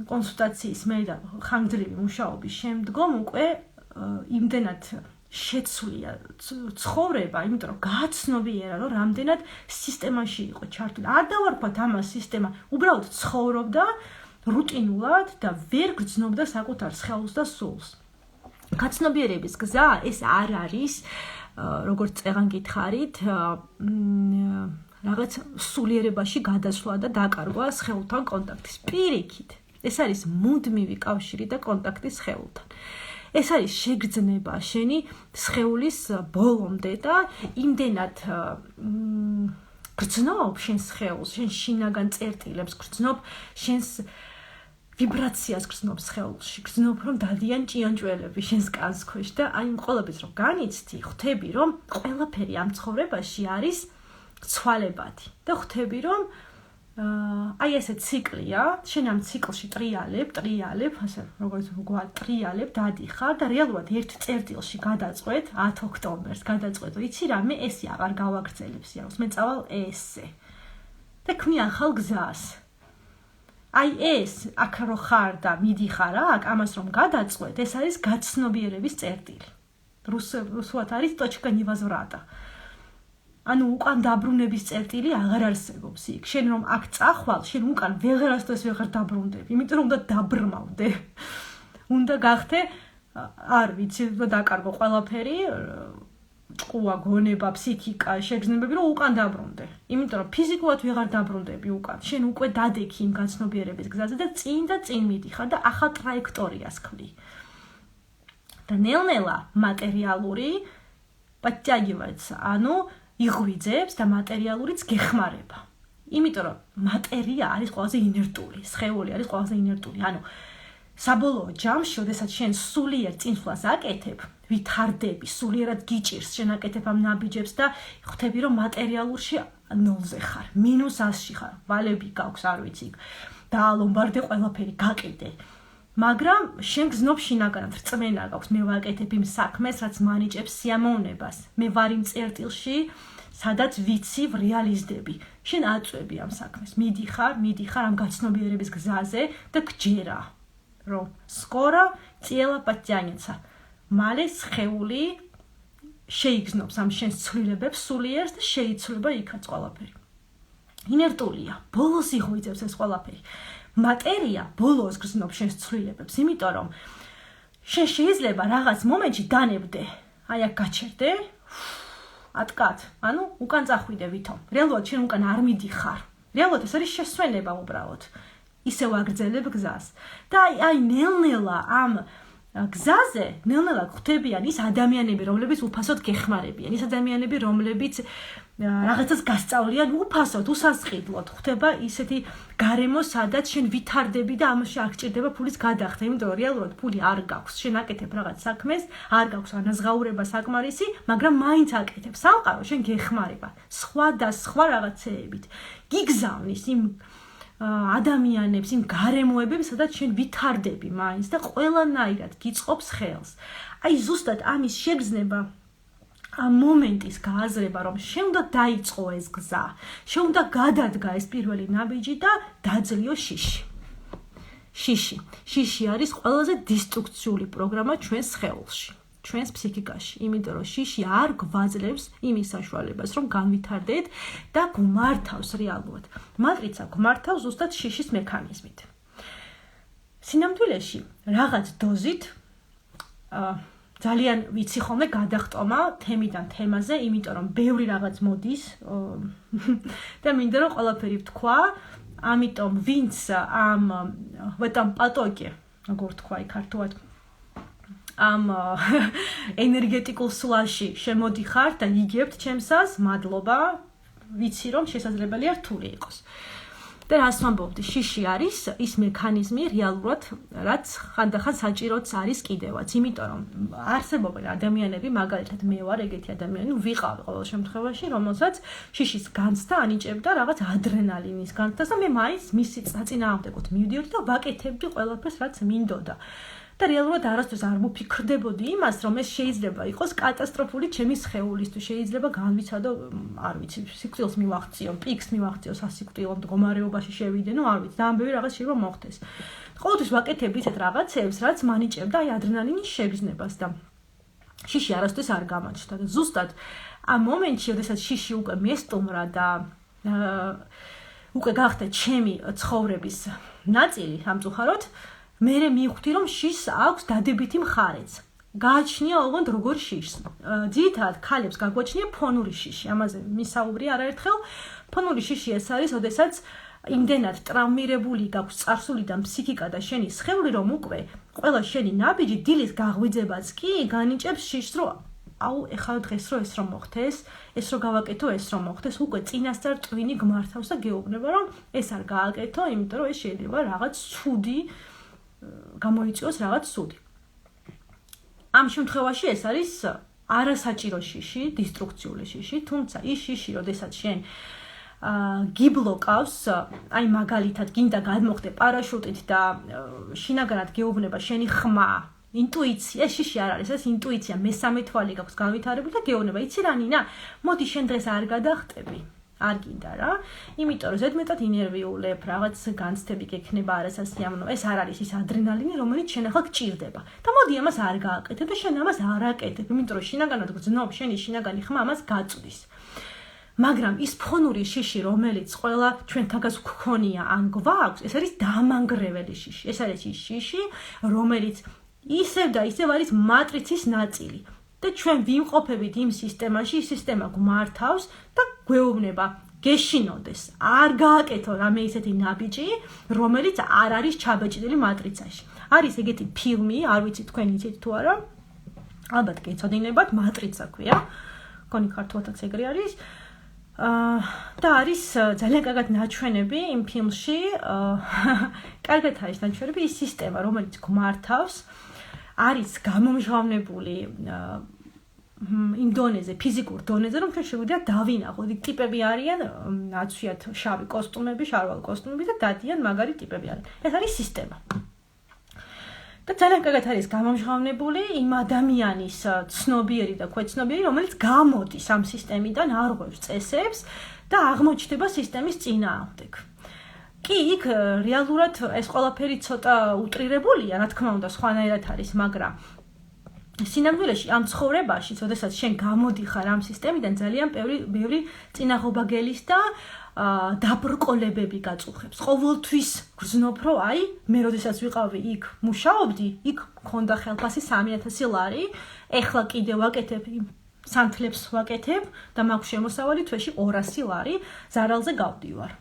კონსულტაციის მე და ხანგრძლივი მუშაობის შემდგომ უკვე იმდენად შეცვლია ცხოვრება, იმიტომ რომ გააცნობიერა, რომ რამდენად სისტემაში იყო ჩართული. არ დავარქვათ ამას სისტემა, უბრალოდ ცხოვრობდა რუტინულად და ვერ გრძნობდა საკუთარ სხეულს და სულს. გაცნობიერების გზა ეს არ არის, როგორც წეგან გითხარით, რაღაც სულიერებაში გადასვლა და დაკარგვა სხეულთან კონტაქტის. პირიქით, ეს არის მუდმივი კავშირი და კონტაქტი სხეულთან. ეს არის შეგრძნება შენი სხეულის ბოლომდე და იმდენად გრძნობ შენს სხეულს, შენ შინაგან წერტილებს გრძნობ, შენს ვიბრაციას გრძნობ სხეულში, გრძნობ რომ დადიან ჭიანჭველები შენს კანს ქვეშ და აი იმ ყოლებს რომ განიცდი, ხვდები რომ ყველაფერი ამ ცხოვრებაში არის ცვალებადი და ხვდები რომ აი ესე ციკლია, შენ ამ ციკლში ტრიალებ, ასე როგორც ვგვა, ტრიალებ, დადიხარ და რეალურად ერთ წერტილში გადაწყვეტ 10 ოქტომბერს გადაწყვეტ, იცი რა, მე ესე აღარ გავაგრძელებ სიარულს, მე წავალ ესე. და ქმნი ახალ გზას. აი ეს აქ რო ხარ და მიდიხარ აქ, ამას რომ გადაწყვეტ, ეს არის გაცნობიერების წერტილი. რუსულად არის точка невозврата. ანუ უკან დაბრუნების წერტილი აღარ არსებობს იქ. შენ რომ აქ წახვალ, შენ უკან ვეღარასდროს ვეღარ დაბრუნდები, იმიტომ რომ უნდა დაბრმავდე. უნდა გახდე, არ ვიცი, დაკარგო ყველაფერი, ჭკუა, გონება, ფსიქიკა, შეგრძნებები, რომ უკან დაბრუნდე. იმიტომ რომ ფიზიკურად ვეღარ დაბრუნდები უკან. შენ უკვე დადექი იმ გაცნობიერების გზაზე და წინ მიდიხარ და ახალ ტრაექტორიას ქმნი. და ნელ-ნელა მატერიალური პატიაგივაც, ანუ იღვიძებს და მატერიალურიც გეხმარება. იმიტომ რომ მატერია არის ყველაზე ინერტული, სხეული არის ყველაზე ინერტული. ანუ საბოლოო ჯამში, როდესაც შენ სულიერ წინსვლას აკეთებ, ვითარდები, სულიერად გიჭირს, შენ აკეთებ ამ ნაბიჯებს და ხვდები რომ მატერიალურში ნულზე ხარ, -100-ში ხარ, ვალები გაქვს, არ ვიცი, დაალომბარდე ყველაფერი, გაყიდე. მაგრამ შენ გზნობ შინაგანად, რწმენა გაქვს, მე ვაკეთებ იმ საქმეს, რაც მანიჭებს სიამოვნებას. მე ვარ იმ წერტილში, სადაც ვიცი რეალიზდები. შენ აწვევი ამ საქმეს, მიდიხარ ამ გაცნობიერების გზაზე და გჯერა, რომ скоро тело подтянется. მალე სხეული შეიგზნობს ამ შენს ცვლილებებს სულიერს და შეიცვლება იქაც ყველაფერი. ინერტულია, ბოლოს იღვიძებს ეს ყველაფერი. მატერია ბოლოს გრძნობს შენს ცვლილებებს, იმიტომ რომ შენ შეიძლება რაღაც მომენტში დანებდე, აი აქ გაჩერდე, ატკად, ანუ უკან წახვიდე ვითომ. რეალურად შენ უკან არ მიდიხარ. რეალურად ეს არის შესვენება უბრალოდ. ისევ აგრძელებ გზას. და აი ნელ-ნელა ამ გზაზე, ნელ-ნელა ხვდებიან ის ადამიანები, რომლებიც უფასოდ გეხმარებიან, ის ადამიანები, რომლებიც რაღაცას გასწავლიან უფასოდ, უსასყიდლოდ. ხვდება ისეთი გარემო, სადაც შენ ვითარდები და ამაში არ გჭირდება ფულის გადახდა, იმიტომ რომ რეალურად ფული არ გაქვს. შენ აკეთებ რაღაც საქმეს, არ გაქვს ანაზღაურება საკმარისი, მაგრამ მაინც აკეთებ. სამყარო შენ გეხმარება სხვა და სხვა რაღაცეებით. გიგზავნის იმ ადამიანებს, იმ გარემოებებს, სადაც შენ ვითარდები მაინც და ყველანაირად გიწყობს ხელს. აი ზუსტად ამის შეგრძნება ამ მომენტის გააზრება, რომ შენ უნდა დაიწყო ეს გზა, შენ უნდა გადადგა ეს პირველი ნაბიჯი და დაძლიო შიში. შიში არის ყველაზე დესტრუქციული პროგრამა ჩვენს სხეულში, ჩვენს ფსიქიკაში, იმიტომ რომ შიში არ გვაძლევს იმის საშუალებას, რომ განვითარდეთ და გვმართავს რეალურად. მატრიცა გვმართავს ზუსტად შიშის მექანიზმით. სინამდვილეში რაღაც დოზით ძალიან ვიცი ხოლმე გადახტომა თემიდან თემაზე, იმიტომ რომ ბევრი რაღაც მოდის და მინდა რომ ყველაფერი ვთქვა, ამიტომ ვინც ამ в этом потоке, როგორ თქვა ქართულად, ამ ენერგეტიკულ სვლაში შემოდიხართ და იგებთ ჩემსას, მადლობა, ვიცი რომ შესაძლებელია რთული იყოს. და რას ვამბობდი, შიში არის ის მექანიზმი რეალურად, რაც ხანდახან საჭიროც არის კიდევაც, იმიტომ რომ არსებობენ ადამიანები, მაგალითად მე ვარ ეგეთი ადამიანი, ვიყავი ყოველ შემთხვევაში, რომელსაც შიშის განცდა ანიჭებდა რაღაც ადრენალინის განცდას და მე მაინც მისი საწინააღმდეგოდ მივდიოდი და ვაკეთებდი ყველაფერს, რაც მინდოდა. და რეალურად არასდროს არ მოფიქრდებოდი იმას, რომ ეს შეიძლება იყოს კატასტროფული ჩემი სხეულისთვის, შეიძლება განვიცადო, არ ვიცი, სიკვდილს მივახციო, პიკს მივახციო სასიკვდილო მდგომარეობაში შევიდე, არ ვიცი, ძალიან ბევრი რაღაც შეიძლება მოხდეს. ყოველთვის ვაკეთებ ისეთ რაღაცებს, რაც მანიჭებდა აი ადრენალინის შეგრძნებას და შიში არასდროს არ გამაჩნდა და ზუსტად ამ მომენტში, როდესაც შიში უკვე მესტუმრა და უკვე გახდა ჩემი ცხოვრების ნაწილი სამწუხაროდ, მე მივხვდი, რომ შიშს აქვს დადებითი მხარეც. გააჩნია ოღონდ როგორ შიშს. ძირითადად ქალებს გაგვაჩნია ფონური შიში. ამაზე მისაუბრია არაერთხელ. ფონური შიში ეს არის, როდესაც იმდენად ტრაუმირებული გაქვს წარსულიდან ფსიქიკა და შენი სხეული, რომ უკვე ყველა შენი ნაბიჯი დილის გაღვიძებაც კი განიჭებს შიშს, რომ აუ ეხლა დღეს ეს რომ მოხდეს, ეს რომ გავაკეთო, ეს რომ მოხდეს, უკვე წინასწარ ტვინი გმართავს და გეუბნება, რომ ეს არ გააკეთო, იმიტომ რომ ეს შეიძლება რაღაც ცუდი გამოიწვიოს რაღაც ცუდი. ამ შემთხვევაში ეს არის არასაჭირო შიში, დისტრუქციული შიში, თუმცა ის შიში, როდესაც შენ გიბლოკავს, აი მაგალითად გინდა გადმოხდე პარაშუტით და შინაგანად გეუბნება შენი ხმა, ინტუიცია, შიში არ არის, ეს ინტუიცია, მესამე თვალი გაქვს განვითარებული და გეუბნება, იცი რა ნინა, მოდი შენ დღეს არ გადახტები. არ გინდა რა, იმიტომ რომ ზედმეტად ინერვიულებ, რაღაც განცდები გექნება არასასიამოვნო, ეს არ არის ის ადრენალინი, რომელიც შენ ახლა გჭირდება. და მოდი ამას არ გააკეთებ და შენ ამას არ აკეთებ, იმიტომ რომ შინაგანად გძნობ, შენი შინაგანი ხმა ამას გაწვდის. მაგრამ ის ფონური შიში, რომელიც ყველა ჩვენთაგას გქონია ან გვაქვს, ეს არის დამანგრეველი შიში. ეს არის ის შიში, რომელიც ისევ და ისევ არის მატრიცის ნაწილი. და ჩვენ ვიმყოფებით იმ სისტემაში, ის სისტემა გვმართავს და გვეუბნება, გეშინოდეს, არ გააკეთო რამე ისეთი ნაბიჯი, რომელიც არ არის ჩაბეჭდილი მატრიცაში. არის ეგეთი ფილმი, არ ვიცი თქვენ იცით თუ არა, ალბათ გეცოდინებათ, მატრიცა ქვია, მგონი ქართულადაც ეგრე არის. და არის ძალიან კარგად ნაჩვენები იმ ფილმში, კარგად არის ნაჩვენები ის სისტემა, რომელიც გვმართავს, არის გამომჟღავნებული იმ დონეზე, ფიზიკურ დონეზე, რომ ჩვენ შეგვიძლია დავინახოთ. ტიპები არიან, აცვიათ შავი კოსტუმები, შარვალ კოსტუმები და დადიან მაგარი ტიპები არიან. ეს არის სისტემა. და ძალიან კარგად არის გამომჟღავნებული იმ ადამიანის ცნობიერი და ქვეცნობიერი, რომელიც გამოდის ამ სისტემიდან, არღვევს წესებს და აღმოჩნდება სისტემის წინააღმდეგ. კი, იქ რეალურად ეს ყველაფერი ცოტა უტრირებულია, რა თქმა უნდა, სხვანაირად არის, მაგრამ სინამდვილეში ამ ცხოვრებაში, როდესაც შენ გამოდიხარ ამ სისტემიდან, ძალიან ბევრი წინაღობაგელის და დაბრკოლებები გაწუხებს. ყოველთვის გრძნობ, რომ აი, მე როდესაც ვიყავი იქ, მუშაობდი, იქ მქონდა ხელფასი 3000 ლარი, ეხლა კიდე ვაკეთებ სანთლებს ვაკეთებ და მაქვს შემოსავალი თვეში 200 ლარი, ზარალზე გავდივარ.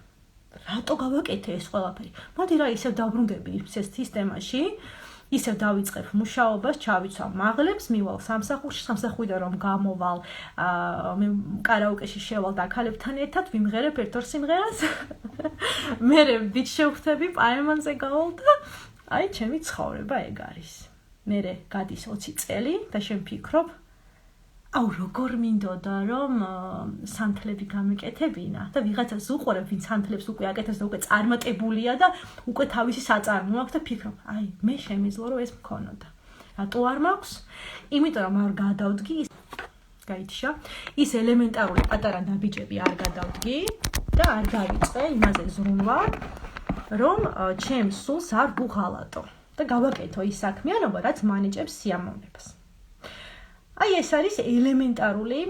რატო გავაკეთე ეს ყველაფერი? მოდი რა ისევ დაბრუნდები იმ სისტემაში, ისევ დავიწყებ მუშაობას, ჩავიცვალ მაღლებს, მივალ სამსახურში, სამსახურიდან რომ გამოვალ, მე კარაოკეში შევალ და ქალებთან ერთად ვიმღერებ ერთ-ორ სიმღერას. მე ვით შევხვდები პაემანზე გავალ და აი ჩემი ცხოვრება ეგ არის. მე გადის 20 წელი და შენ ფიქრობ, აუ როგორ მინდოდა რომ სანთლები გამეკეთებინა და ვიღაცას უყურებ, ვინც სანთლებს უკვე აკეთებს და უკვე წარმატებულია და უკვე თავისი საწარმო აქვს და ფიქრობ, აი მე შემიძლია რომ ეს მქონოდა. რატო არ მაქვს? იმიტომ რომ არ გადავდგი გაიჩა ის ელემენტარული პატარა ნაბიჯები არ გადავდგი და არ დავიწყე იმაზე ზრუნვა, რომ ჩემს სულს არ ვუღალატო და გავაკეთო ის საქმიანობა, რაც მანიჭებს სიამოვნებას. აი ეს არის ელემენტარული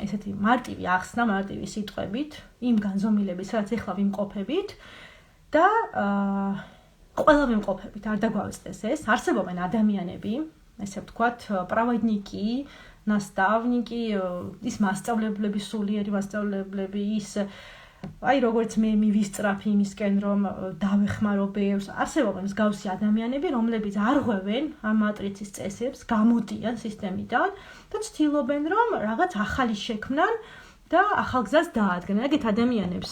ესეთი მარტივი ახსნა, მარტივი სიტყვებით იმ განზომილების, რაც ეხლა ვიმყოფებით და ყველა ვიმყოფებით, არ დაგვავიწყდეს ეს. არსებობენ ადამიანები, ესე ვთქვათ, პრავედნიკი, ნასტავნიკი, ის მასწავლებლები, სულიერი მასწავლებლები, ის აი როგორც მე მივისწრაფი იმისკენ რომ დავეხმარო ბევრს, არსებობენ მსგავსი ადამიანები, რომლებიც არღვევენ ამ მატრიცის წესებს, გამოდიან სისტემიდან და ცდილობენ რომ რაღაც ახალი შექმნან და ახალ გზას დაადგნენ. ეგეთ ადამიანებს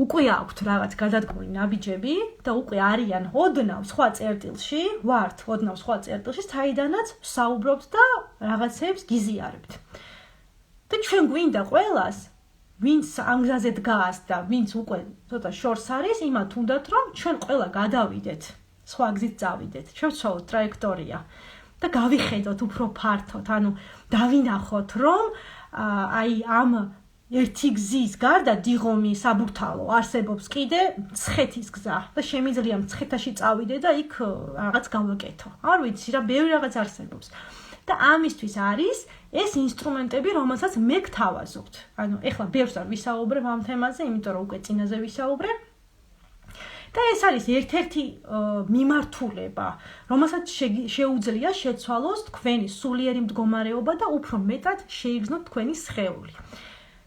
უკვე აქვთ რაღაც გადადგმული ნაბიჯები და უკვე არიან ოდნავ სხვა წერტილში, ვართ ოდნავ სხვა წერტილში, საიდანაც საუბრობთ და რაღაცებს გიზიარებთ. და ჩვენ გვინდა ყველას ვინც ამ გზაზე დგას და ვინც უკვე ცოტა შორს არის, იმათ უნდათ რომ ჩვენ ყველა გადავიდეთ, სხვა გზით წავიდეთ, შევცვალოთ ტრაექტორია და გავიხედოთ უფრო ფართოდ, ანუ დავინახოთ რომ აი ამ ერთი გზის გარდა დიღომი საბურთალო არსებობს კიდე მცხეთის გზა და შემიძლია მცხეთაში წავიდე და იქ რაღაც გავაკეთო. არ ვიცი რა, ბევრი რაღაც არსებობს. და ამისთვის არის ეს ინსტრუმენტები, რომელსაც მე გთავაზობთ. ანუ ეხლა ბევრს არ ვისაუბრებ ამ თემაზე, იმიტომ რომ უკვე წინაზე ვისაუბრებ. და ეს არის ერთ-ერთი მიმართულება, რომელსაც შეუძლია შეცვალოს თქვენი სულიერი მდგომარეობა და უფრო მეტად შეიგრძნოთ თქვენი სხეული.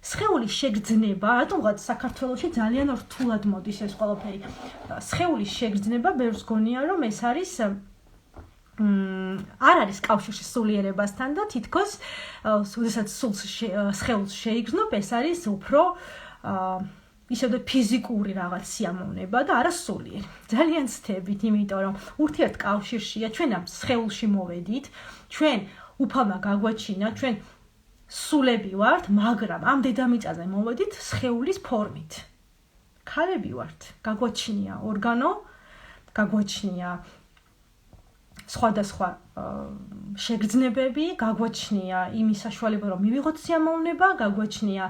სხეულის შეგრძნება, რატომღაც საქართველოში ძალიან რთულად მოდის ეს ყველაფერი. სხეულის შეგრძნება ბევრს გონია რომ ეს არის არ არის კავშირში სულიერებასთან და თითქოს როდესაც სხეულს შეიგრძნობ, ეს არის უფრო ისევ ფიზიკური რაღაც სიამოვნება და არა სულიერი. ძალიან ვცდებით, იმიტომ რომ ურთიერთკავშირშია, ჩვენ ამ სხეულში მოვედით, ჩვენ უფალმა გაგვაჩინა, ჩვენ სულები ვართ, მაგრამ ამ დედამიწაზე მოვედით სხეულის ფორმით. ქალები ვართ, გაგვაჩნია ორგანო, გაგვაჩნია სხვადასხვა შეგრძნებები, გაგვაჩნია იმის საშუალება, რომ მივიღოთ სიამოვნება, გაგვაჩნია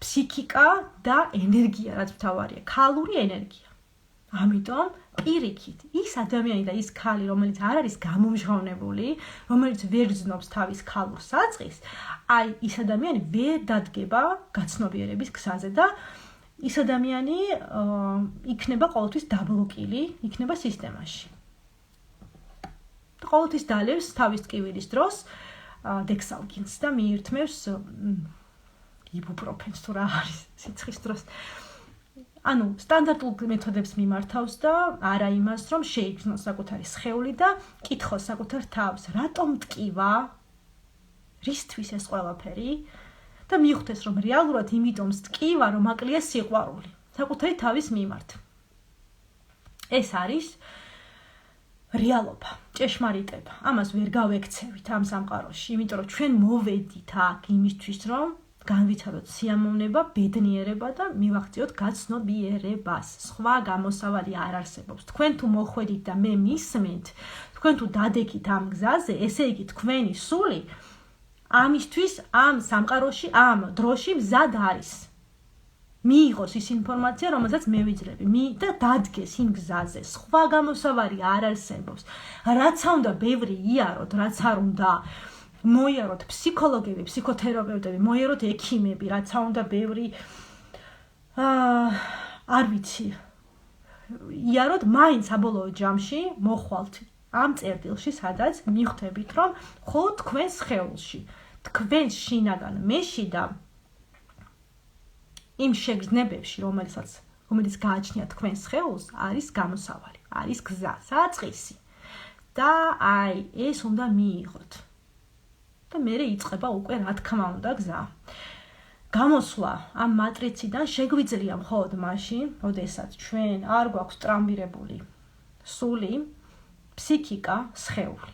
ფსიქიკა და ენერგია, რაც მთავარია, ქალური ენერგია. ამიტომ პირიქით, ის ადამიანი და ის ქალი, რომელიც არ არის გამომჟღავნებული, რომელიც ვერ გრძნობს თავის ქალურ საწყის, აი ის ადამიანი ვერ დადგება გაცნობიერების გზაზე და ის ადამიანი იქნება ყოველთვის დაბლოკილი, იქნება სისტემაში. ყოველთვის დალევს თავის ტკივილის დროს დექსალგინს და მიირთმევს იბუპროფენს თუ რა არის სიცხის დროს. ანუ სტანდარტულ მეთოდებს მიმართავს და არა იმას, რომ შეიგრძნოს საკუთარი სხეული და კითხოს საკუთარ თავს, რატომ ტკივა? რისთვის ეს ყველაფერი? და მიხვდეს, რომ რეალურად იმიტომ ტკივა, რომ აკლია სიყვარული საკუთარი თავის მიმართ. ეს არის რეალობა, ჭეშმარიტება. ამას ვერ გავექცევით ამ სამყაროში, იმიტომ რომ ჩვენ მოვედით აქ იმისთვის, რომ განვითაროთ სიამოვნება, ბედნიერება და მივახციოთ გაცნობიერებას. სხვა გამოსავალი არ არსებობს. თქვენ თუ მოხვედით და მე მისმენთ, თქვენ თუ დადექით ამ გზაზე, ესე იგი თქვენი სული ამისთვის ამ სამყაროში, ამ დროში მზად არის. მიიღოს ის ინფორმაცია, რომელსაც მე ვიძლები, და დადგეს იმ გზაზე. სხვა გამოსავალი არ არსებობს. რაც უნდა ბევრი იაროთ, რაც არ უნდა მოიაროთ ფსიქოლოგები, ფსიქოთერაპევტები, მოიაროთ ექიმები, რაც უნდა ბევრი არ ვიცი. იაროთ მაინც საბოლოო ჯამში მოხვალთ ამ წერტილში, სადაც მიხვდებით, რომ ხოლო თქვენ სხეულში, თქვენ შინაგან მეში და იმ შეგრძნებებში, რომელიც გააჩნია თქვენ სხეულს, არის გამოსავალი, არის გზა, საწყისი. და აი, ეს უნდა მიიღოთ. და მერე იწყება უკვე რა თქმა უნდა გზა. გამოსვლა ამ მატრიციდან შეგვიძლია მხოლოდ მაშინ, როდესაც ჩვენ არ გვაქვს ტრამვირებული სული, ფსიქიკა, სხეული.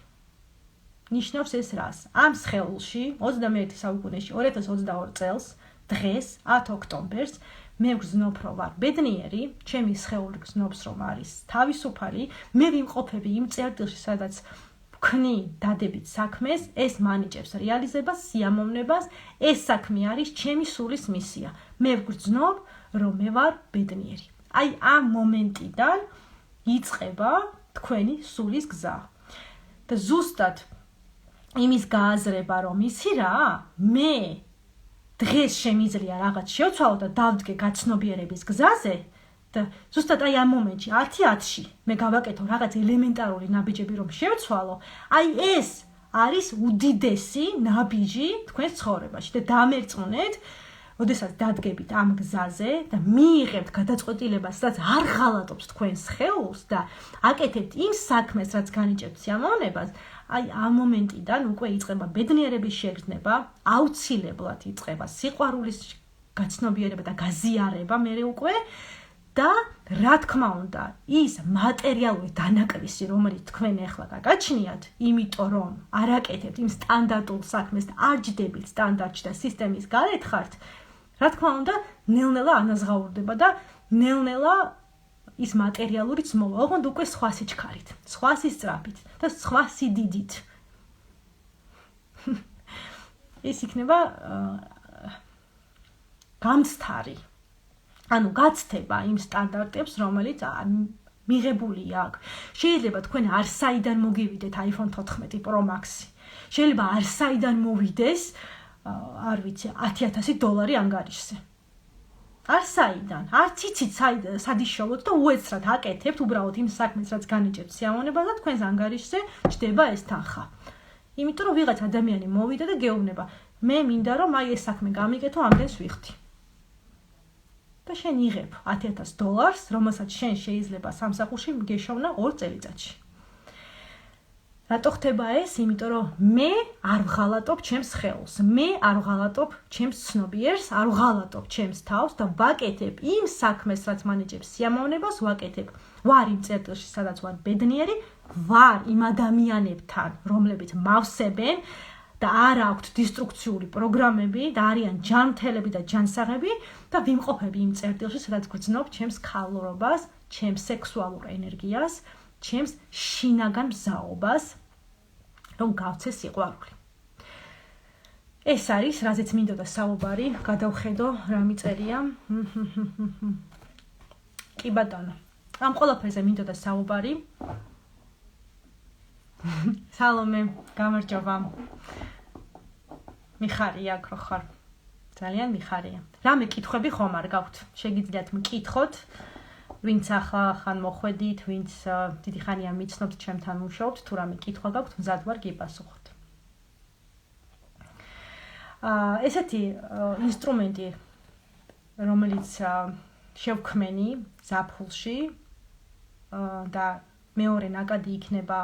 ნიშნავს ეს რას? ამ სხეულში 21 საუკუნეში 2022 წელს დღეს 10 ოქტომბერს მე ვგრძნობ რომ ვარ ბედნიერი, ჩემი სხეული გრძნობს რომ არის თავისუფალი, მე ვიმყოფები იმ წერტილში, სადაც ვქნი დადებით საქმეს, ეს მანიჭებს რეალიზებას, სიამოვნებას, ეს საქმე არის ჩემი სულის მისია. მე ვგრძნობ რომ მე ვარ ბედნიერი. აი ამ მომენტიდან იწყება თქვენი სულის გზა. და ზუსტად იმის გააზრება რომ ისი რა, მე დღეს შემიძლია რაღაც შევცვალო და დავდგე გაცნობიერების გზაზე და ზუსტად აი ამ მომენტში 10-10-ში მე გავაკეთო რაღაც ელემენტარული ნაბიჯები რომ შევცვალო, აი ეს არის უდიდესი ნაბიჯი თქვენს ცხოვრებაში და დამერწმუნეთ, როდესაც დადგებით ამ გზაზე და მიიღებთ გადაწყვეტილებას, რაც არ ღალატობს თქვენს სხეულს და აკეთებთ იმ საქმეს, რაც განიჭებთ სიამოვნებას, აი ამ მომენტიდან უკვე იწყება ბედნიერების შეგრძნება, აუცილებლად იწყება სიყვარულის გაცნობიერება და გაზიარება მერე უკვე და რა თქმა უნდა ის მატერიალური დანაკლისი, რომელიც თქვენ ახლა გაგაჩნიათ, იმიტომ რომ არ აკეთებთ იმ სტანდარტულ საქმეს და არ ჯდებით სტანდარტში და სისტემის გარეთ ხართ, რა თქმა უნდა, ნელ-ნელა ანაზღაურდება და ნელ-ნელა ის მატერიალურიც მოვა, ოღონდ უკვე სხვა სიჩქარით, სხვა სისწრაფით და სხვა სიდიდით. ეს იქნება გამცთარი. ანუ გაცდება იმ სტანდარტებს, რომელიც მიღებული აქვს. შეიძლება თქვენ არსაიდან მოგივიდეთ iPhone 14 Pro Max-ი. შეიძლება არსაიდან მოვიდეს, არ ვიცი, $10,000 ანგარიშზე. არსაიდან, არც იცით სადიშოვოთ და უეცრად აკეთებთ უბრალოდ იმ საქმეს, რაც განიჭებთ სიამოვნებას და თქვენს ანგარიშზე ჯდება ეს თანხა. იმიტომ რომ ვიღაც ადამიანი მოვიდა და გეუბნება, მე მინდა რომ აი ეს საქმე გამიკეთო, ამდენს ვიხდი. და შენ იღებ $10,000, რომელსაც შენ შეიძლება სამსახურში გეშოვნა 2 წელიწადში. რატო ხდება ეს? იმიტომ რომ მე არ ვღალატობ ჩემს ხელს, მე არ ვღალატობ ჩემს ცნობიერს, არ ვღალატობ ჩემს თავს და ვაკეთებ იმ საქმეს, რაც მანიჭებს სიამოვნებას, ვაკეთებ. ვარ იმ წერტილში, სადაც ვარ ბედნიერი, ვარ იმ ადამიანებთან, რომლებიც მავსებენ და არ აქვთ დისტრუქციული პროგრამები და არიან ჯანმრთელები და ჯანსაღები და ვიმყოფები იმ წერტილში, სადაც გრძნობ ჩემს ქალურობას, ჩემს სექსუალურ ენერგიას, ჩემს შინაგან მზაობას, რომ გავცე სიყვარული. ეს არის, რაზეც მინდოდა საუბარი, გადავხედო რა მიწერია. კი ბატონო, ამ ყველაფერზე მინდოდა საუბარი. სალომე, გამარჯობა. მიხარია აქ რო ხარ. ძალიან მიხარია. რამე კითხვები ხომ არ გაქვთ? შეგიძლიათ მკითხოთ. ვინც ახლა მოხვედით, ვინც დიდი ხანია მიცნობთ ჩემთან მუშაობთ, თუ რამე კითხვა გაქვთ, მზად ვარ გიპასუხოთ. ესეთი ინსტრუმენტი, რომელიც შევქმენი ზაფხულში და მეორე ნაკადი იქნება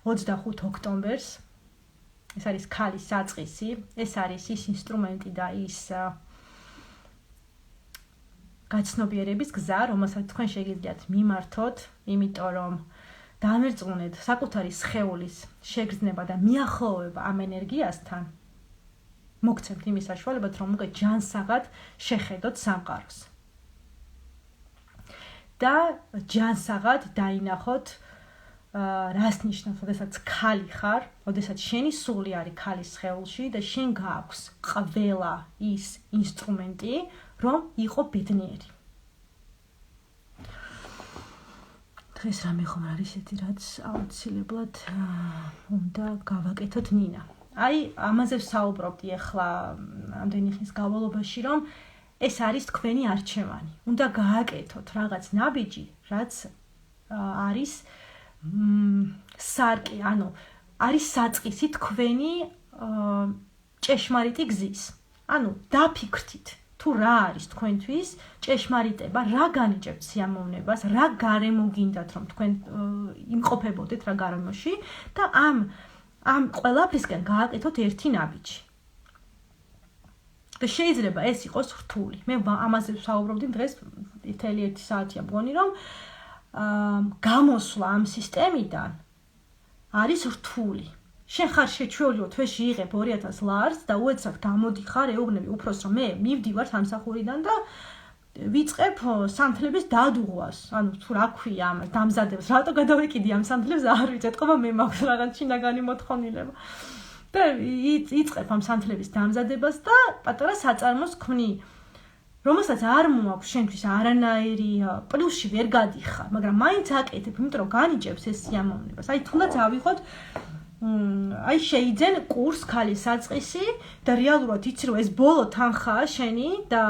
25 ოქტომბერს. ეს არის ქალის საწყისი, ეს არის ის ინსტრუმენტი და ის გაცნობიერების გზა, რომელსაც თქვენ შეგიძლიათ მიმართოთ, იმიტომ რომ დამერწმუნეთ საკუთარი სხეულის შეგრძნება და მიახლოვება ამ ენერგიასთან. მოგცემთ იმის საშუალებად, რომ უკვე ჯანსაღად შეხედოთ სამყაროს. და ჯანსაღად დაინახოთ რას ნიშნავს, როდესაც ქალი ხარ, როდესაც შენი სული არის ქალის სხეულში და შენ გააქვს ყველა ის ინსტრუმენტი, რომ იყო ბედნიერი. დღეს რამე ხომ არის ესეთი, რაც აუცილებლად უნდა გავაკეთოთ ნინა. აი, ამაზე ვსაუბრობდი ახლა ამდენი ხნის განმავლობაში, რომ ეს არის თქვენი არჩევანი. უნდა გააკეთოთ რაღაც ნაბიჯი, რაც არის სარკი, ანუ არის საწყისი თქვენი ჭეშმარიტი გზის. ანუ დაფიქრთით, თუ რა არის თქვენთვის ჭეშმარიტება, რა განიჭებთ სიამოვნებას, რა გარემო გინდათ, რომ თქვენ იმყოფებოდეთ რა გარემოში და ამ ყველაფრისგან გააკეთოთ ერთი ნაბიჯი. და შეიძლება ეს იყოს რთული. მე ამაზე ვსაუბრობდი დღეს მთელი 1 საათია მგონი, რომ გამოსვლა ამ სისტემიდან არის რთული. შენ ხარ შეჩვეულიო თვეში იღებ 2000 ლარს და უეცრად გამოდიხარ, ეუბნები უფროს, რომ მე მივდივარ სამსახურიდან და ვიწყებ სანთლების დადუღვას. ანუ თუ რა ქვია ამ დამზადებას, რატო გადავეკიდი ამ სანთლებს, არ ვიცი, ეთქობა მე მაქვს რაღაც შინაგანი მოთხოვნილება. და იწყებ ამ სანთლების დამზადებას და პატარა საწარმოს ქმნი, რომელსაც არ მოაქვს შენთვის არანაირი პლუსში ვერ გადიხარ, მაგრამ მაინც აკეთებ, იმიტომ რომ განიჭებს ეს სიამოვნებას. აი თუნდაც ავიღოთ აი შეიძენ კურს ქალის საწყისი და რეალურად იცი რომ ეს ბოლო თანხაა შენი და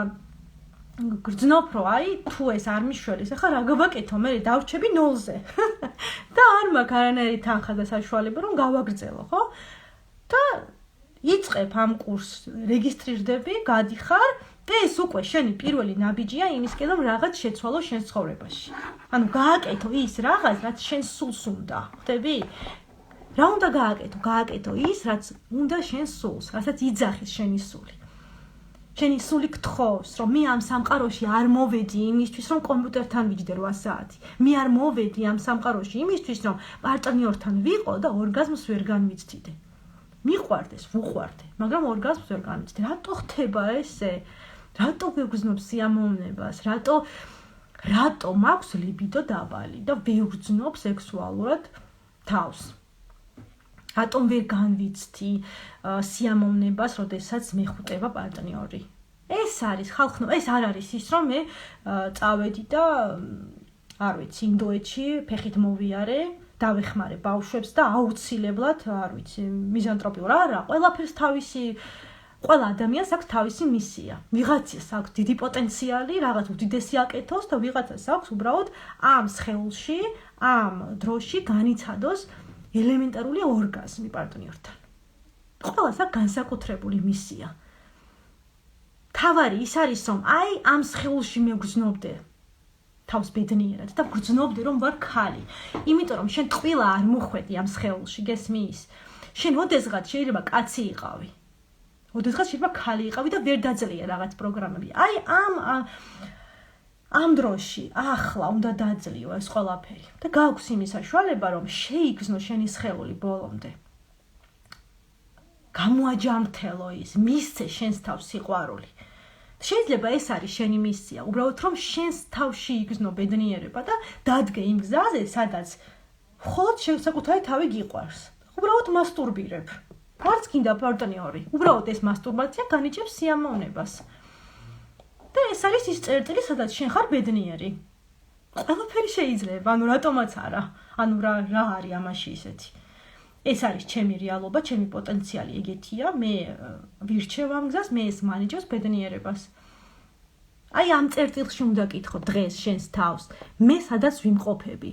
გრძნობ რომ აი თუ ეს არ მიშველის, ახლა რა გავაკეთო, მე დავრჩები 0-ზე. და არ მაქვს არანაირი თანხა და საშუალება რომ გავაგრძელო, ხო? და იწყებ ამ კურსს, რეგისტრირდები, გადიხარ და ეს უკვე შენი პირველი ნაბიჯია იმისკენ რომ რაღაც შეცვალო შენ ცხოვრებაში. ანუ გააკეთო ის რაღაც, რაც შენ სულს უნდა, ხვდები? რა უნდა გააკეთო? გააკეთო ის, რაც უნდა შენ სულს, რასაც იძახის შენი სული. შენი სული გთხოვს, რომ მე ამ სამყაროში არ მოვედი იმისთვის, რომ კომპიუტერთან ვიჯდე 8 საათი. მე არ მოვედი ამ სამყაროში იმისთვის, რომ პარტნიორთან ვიყო და ორგაზმს ვერ განვიცდიდე. მიყვარდეს, ვუყვარდე, მაგრამ ორგაზმს ვერ განვიცდე. რატო ხდება ესე? რატო ვეგრძნობ სიამოვნებას? რატო მაქვს ლიბიდო დაბალი და ვეგრძნობ სექსუალურად თავს? რატომ ვერ განვიცდი სიამოვნებას, როდესაც მეხუტება პარტნიორი? ეს არის ხალხო, ეს არ არის ის, რომ მე წავედი და არ ვიცი, ინდოეთში ფეხით მოვიარე, დავეხმარე ბავშვებს და აუცილებლად, არ ვიცი, მიზანტროპიურ არა, ყველა ადამიანს აქვს თავისი მისია. ვიღაცას აქვს დიდი პოტენციალი, რაღაც უდიდესი აკეთოს და ვიღაცას აქვს უბრალოდ ამ სხეულში, ამ დროში განიცადოს ელემენტარული ორგაზმი პარტნიორთან. ყველას აქვს განსაკუთრებული მისია. თავარი ის არის, რომ აი ამ სხეულში მე ვგრძნობდე თავს ბედნიერად და ვგრძნობდე რომ ვარ ქალი. იმიტომ რომ შენ ტყილა არ მოხვედი ამ სხეულში, გესმის? შენ ოდესღაც შეიძლება კაცი იყავი. ოდესღაც შეიძლება ქალი იყავი და ვერ დაძლია რაღაც პროგრამები. აი ამ დროში ახლა უნდა დაძლიო ეს ყველაფერი და გაქვს იმის საშუალება რომ შეიგრძნო შენი სხეული ბოლომდე. გამოაჯამრთელო ის, მისცე შენს თავს სიყვარული. შეიძლება ეს არის შენი მისია, უბრალოდ რომ შენს თავში იგრძნო ბედნიერება და დადგე იმ გზაზე, სადაც მხოლოდ საკუთარი თავი გიყვარს. უბრალოდ მასტურბირებ. არც გინდა პარტნიორი. უბრალოდ ეს მასტურბაცია განიჭებს სიამოვნებას. და ეს არის ის წერტილი, სადაც შენ ხარ ბედნიერი. ყველაფერი შეიძლება, ანუ რატომაც არა. ანუ რა არის ამაში ისეთი. ეს არის ჩემი რეალობა, ჩემი პოტენციალი ეგეთია, მე ვირჩევ ამ გზას, მე ეს მანიჭებს ბედნიერებას. აი ამ წერტილში უნდა გკითხო დღეს შენს თავს, მე სადაც ვიმყოფები.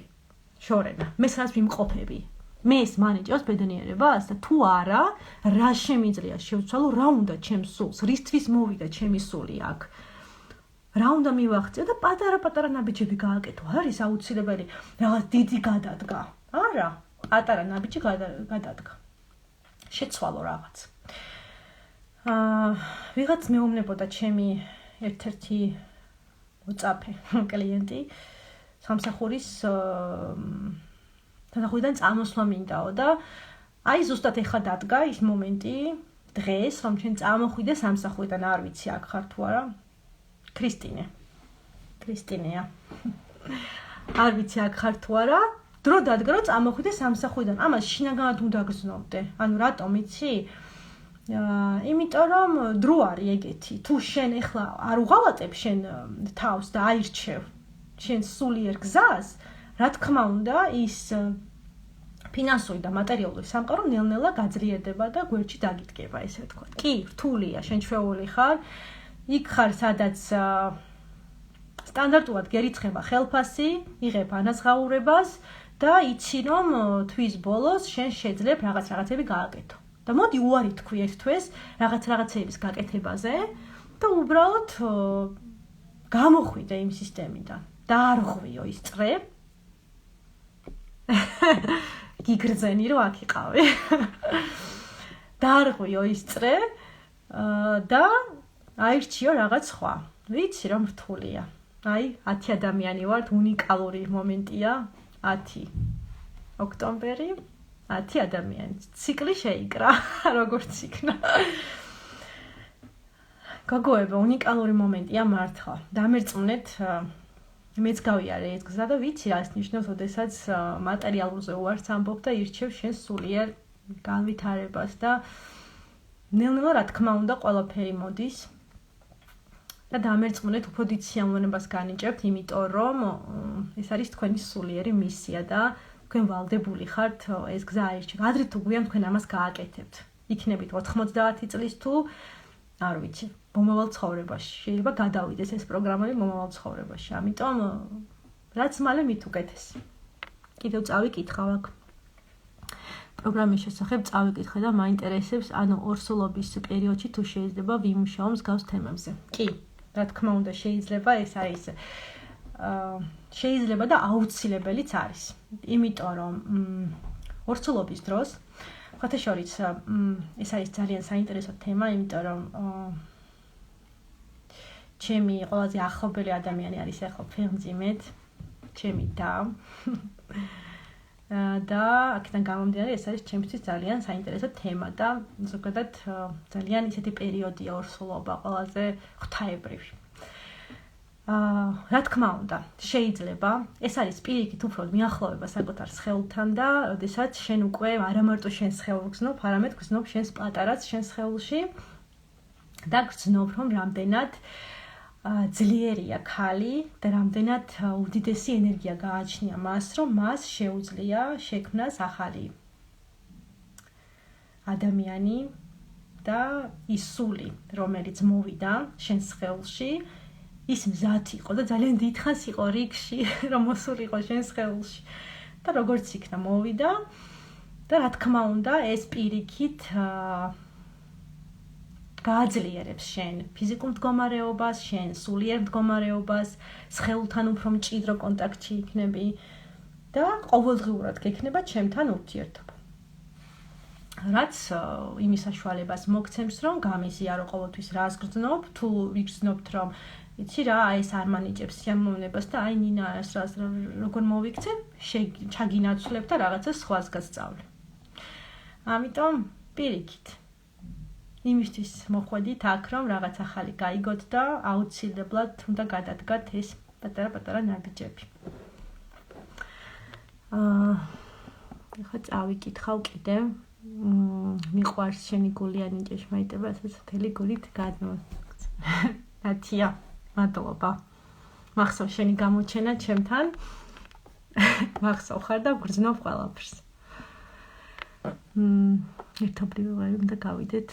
შორენა, მე სადაც ვიმყოფები. მე ეს მანიჭებს ბედნიერებას და თუ არა, რა შემიძლია შევცვალო, რა უნდა ჩემს სულს, რისთვის მოვიდა ჩემი სული აქ. რა უნდა მივახციო და პატარა ნაბიჯები გააკეთო. არის აუცილებელი რაღაც დიდი გადადგა. არა, პატარა ნაბიჯი გადადგა. შეცვალო რაღაც. ვიღაც მეუბნებოდა ჩემი ერთ-ერთი მოწაფე კლიენტი სამსახურის სამსახურიდან წამოსვლა მინდაო და აი ზუსტად ეხლა დადგა ის მომენტი დღეს რომ ჩვენ წამოხვიდე სამსახურიდან არ ვიცი აქ ხარ თუ არა კრისტინეა არ ვიცი აქ ხარ თუ არა დრო დადგა რომ წამოხვიდე სამსახურიდან ამას შინაგანად უნდა გრძნობდე ანუ რატომ იცი იმიტომ რომ დრო არის ეგეთი თუ შენ ეხლა არ უღალატებ შენ თავს და აირჩევ შენ სულიერ გზას რა თქმა უნდა ის ფინანსური და მატერიალური სამყარო ნელ-ნელა გაძლიერდება და გვერდში დაგიდგება ესე ვთქვა. კი, რთულია, შენ ჩვეული ხარ, იქ ხარ სადაც სტანდარტულად გერიცხება ხელფასი, იღებ ანაზღაურებას და იცი რომ თვის ბოლოს შენ შეძლებ რაღაცები გააკეთო. და მოდი უარი თქვი ერთ თვეს რაღაცების გაკეთებაზე და უბრალოდ გამოხვიდე იმ სისტემიდან. და არ ღვიო ის წრე გიგრძენი რომ აქ იყავი. დაარღვიო ის წრე და აირჩიო რაღაც სხვა. ვიცი რომ რთულია. აი 10 ადამიანი ვართ, უნიკალური მომენტია 10 ოქტომბერი 10 ადამიანი. ციკლი შეიკრა, როგორც იქნა. გოგოებო, უნიკალური მომენტია მართლა. დამერწმუნეთ მეც გავიარე ეს გზა და ვიცი რას ნიშნავს, ოდესაც მატერიალურზე უარს ამბობ და ირჩევ შენ სულიერ განვითარებას და ნელ-ნელა რა თქმა უნდა ყველაფერი მოდის და დამერწმუნეთ უფრო დიდ სიამოვნებას განიჭებთ, იმიტომ რომ ეს არის თქვენი სულიერი მისია და თქვენ ვალდებული ხართ ეს გზა აირჩიოთ. ადრე თუ გვიან თქვენ ამას გააკეთებთ. იქნებით 90 წლის თუ არ ვიცი მომავალ ცხოვრებაში შეიძლება გადავიდეს ეს პროგრამები მომავალ ცხოვრებაში. ამიტომ რაც მალე მით უკეთეს. კიდევ წავიკითხავ აქ პროგრამის შესახებ წავიკითხე და მაინტერესებს ანუ ორსულობის პერიოდში თუ შეიძლება ვიმუშაო მსგავს თემებზე. კი, რა თქმა უნდა შეიძლება ეს არის შეიძლება და აუცილებელიც არის. იმიტომ რომ ორსულობის დროს ხათაშორის ეს არის ძალიან საინტერესო თემა, იმიტომ რომ ჩემი ყველაზე ახლობელი ადამიანი არის ახლა ფეხმძიმედ, ჩემი და და აქედან გამომდინარე ეს არის ჩემთვის ძალიან საინტერესო თემა და ზოგადად ძალიან ისეთი პერიოდია ორსულობა ყველაზე ღვთაებრივი. რა თქმა უნდა, შეიძლება ეს არის პირიქით უფრო მიახლოვება საკუთარ სხეულთან და როდესაც შენ უკვე არა მარტო შენ სხეულს გზნობ, არამედ გზნობ შენს პატარაც შენ სხეულში და გზნობ რომ რამდენად ძლიერია ქალი და რამდენად უდიდესი ენერგია გააჩნია მას, რომ მას შეუძლია შექმნას ახალი ადამიანი და ის სული, რომელიც მოვიდა შენ სხეულში, ის მზად იყო და ძალიან დიდხანს იყო რიგში, რომ მოსულიყო შენ სხეულში და როგორც იქნა მოვიდა და რა თქმა უნდა ეს პირიქით გააძლიერებს შენ ფიზიკურ მდგომარეობას, შენ სულიერ მდგომარეობას, სხეულთან უფრო მჭიდრო კონტაქტში იქნები და ყოველდღიურად გექნება ჩემთან ურთიერთობა. რაც იმის საშუალებას მოგცემს, რომ გამიზიარო ყოველთვის რას გრძნობ, თუ ვიგრძნობთ, რომ იცი რა, აი ეს არ მანიჭებს სიამოვნებას და აი ნინა ეს რას როგორ მოვიქცე, ჩაგინაცვლებ და რაღაცა სხვას გასწავლე. ამიტომ პირიქით იმისთვის მოხვედით აქ, რომ რაღაც ახალი გაიგოთ და აუცილებლად უნდა გადადგათ ეს პატარა-პატარა ნაბიჯები. ახლა წავიკითხავ კიდევ. მიყვარს შენი გულიანი ჭეშმარიტება, ასეც მთელი გულით გადმო. ნათია, მადლობა. მახსოვ შენი გამოჩენა ჩემთან. მახსოვ ხარ და გრძნობ ყველაფერს. ერთობლივი ვარ, უნდა გავიდეთ.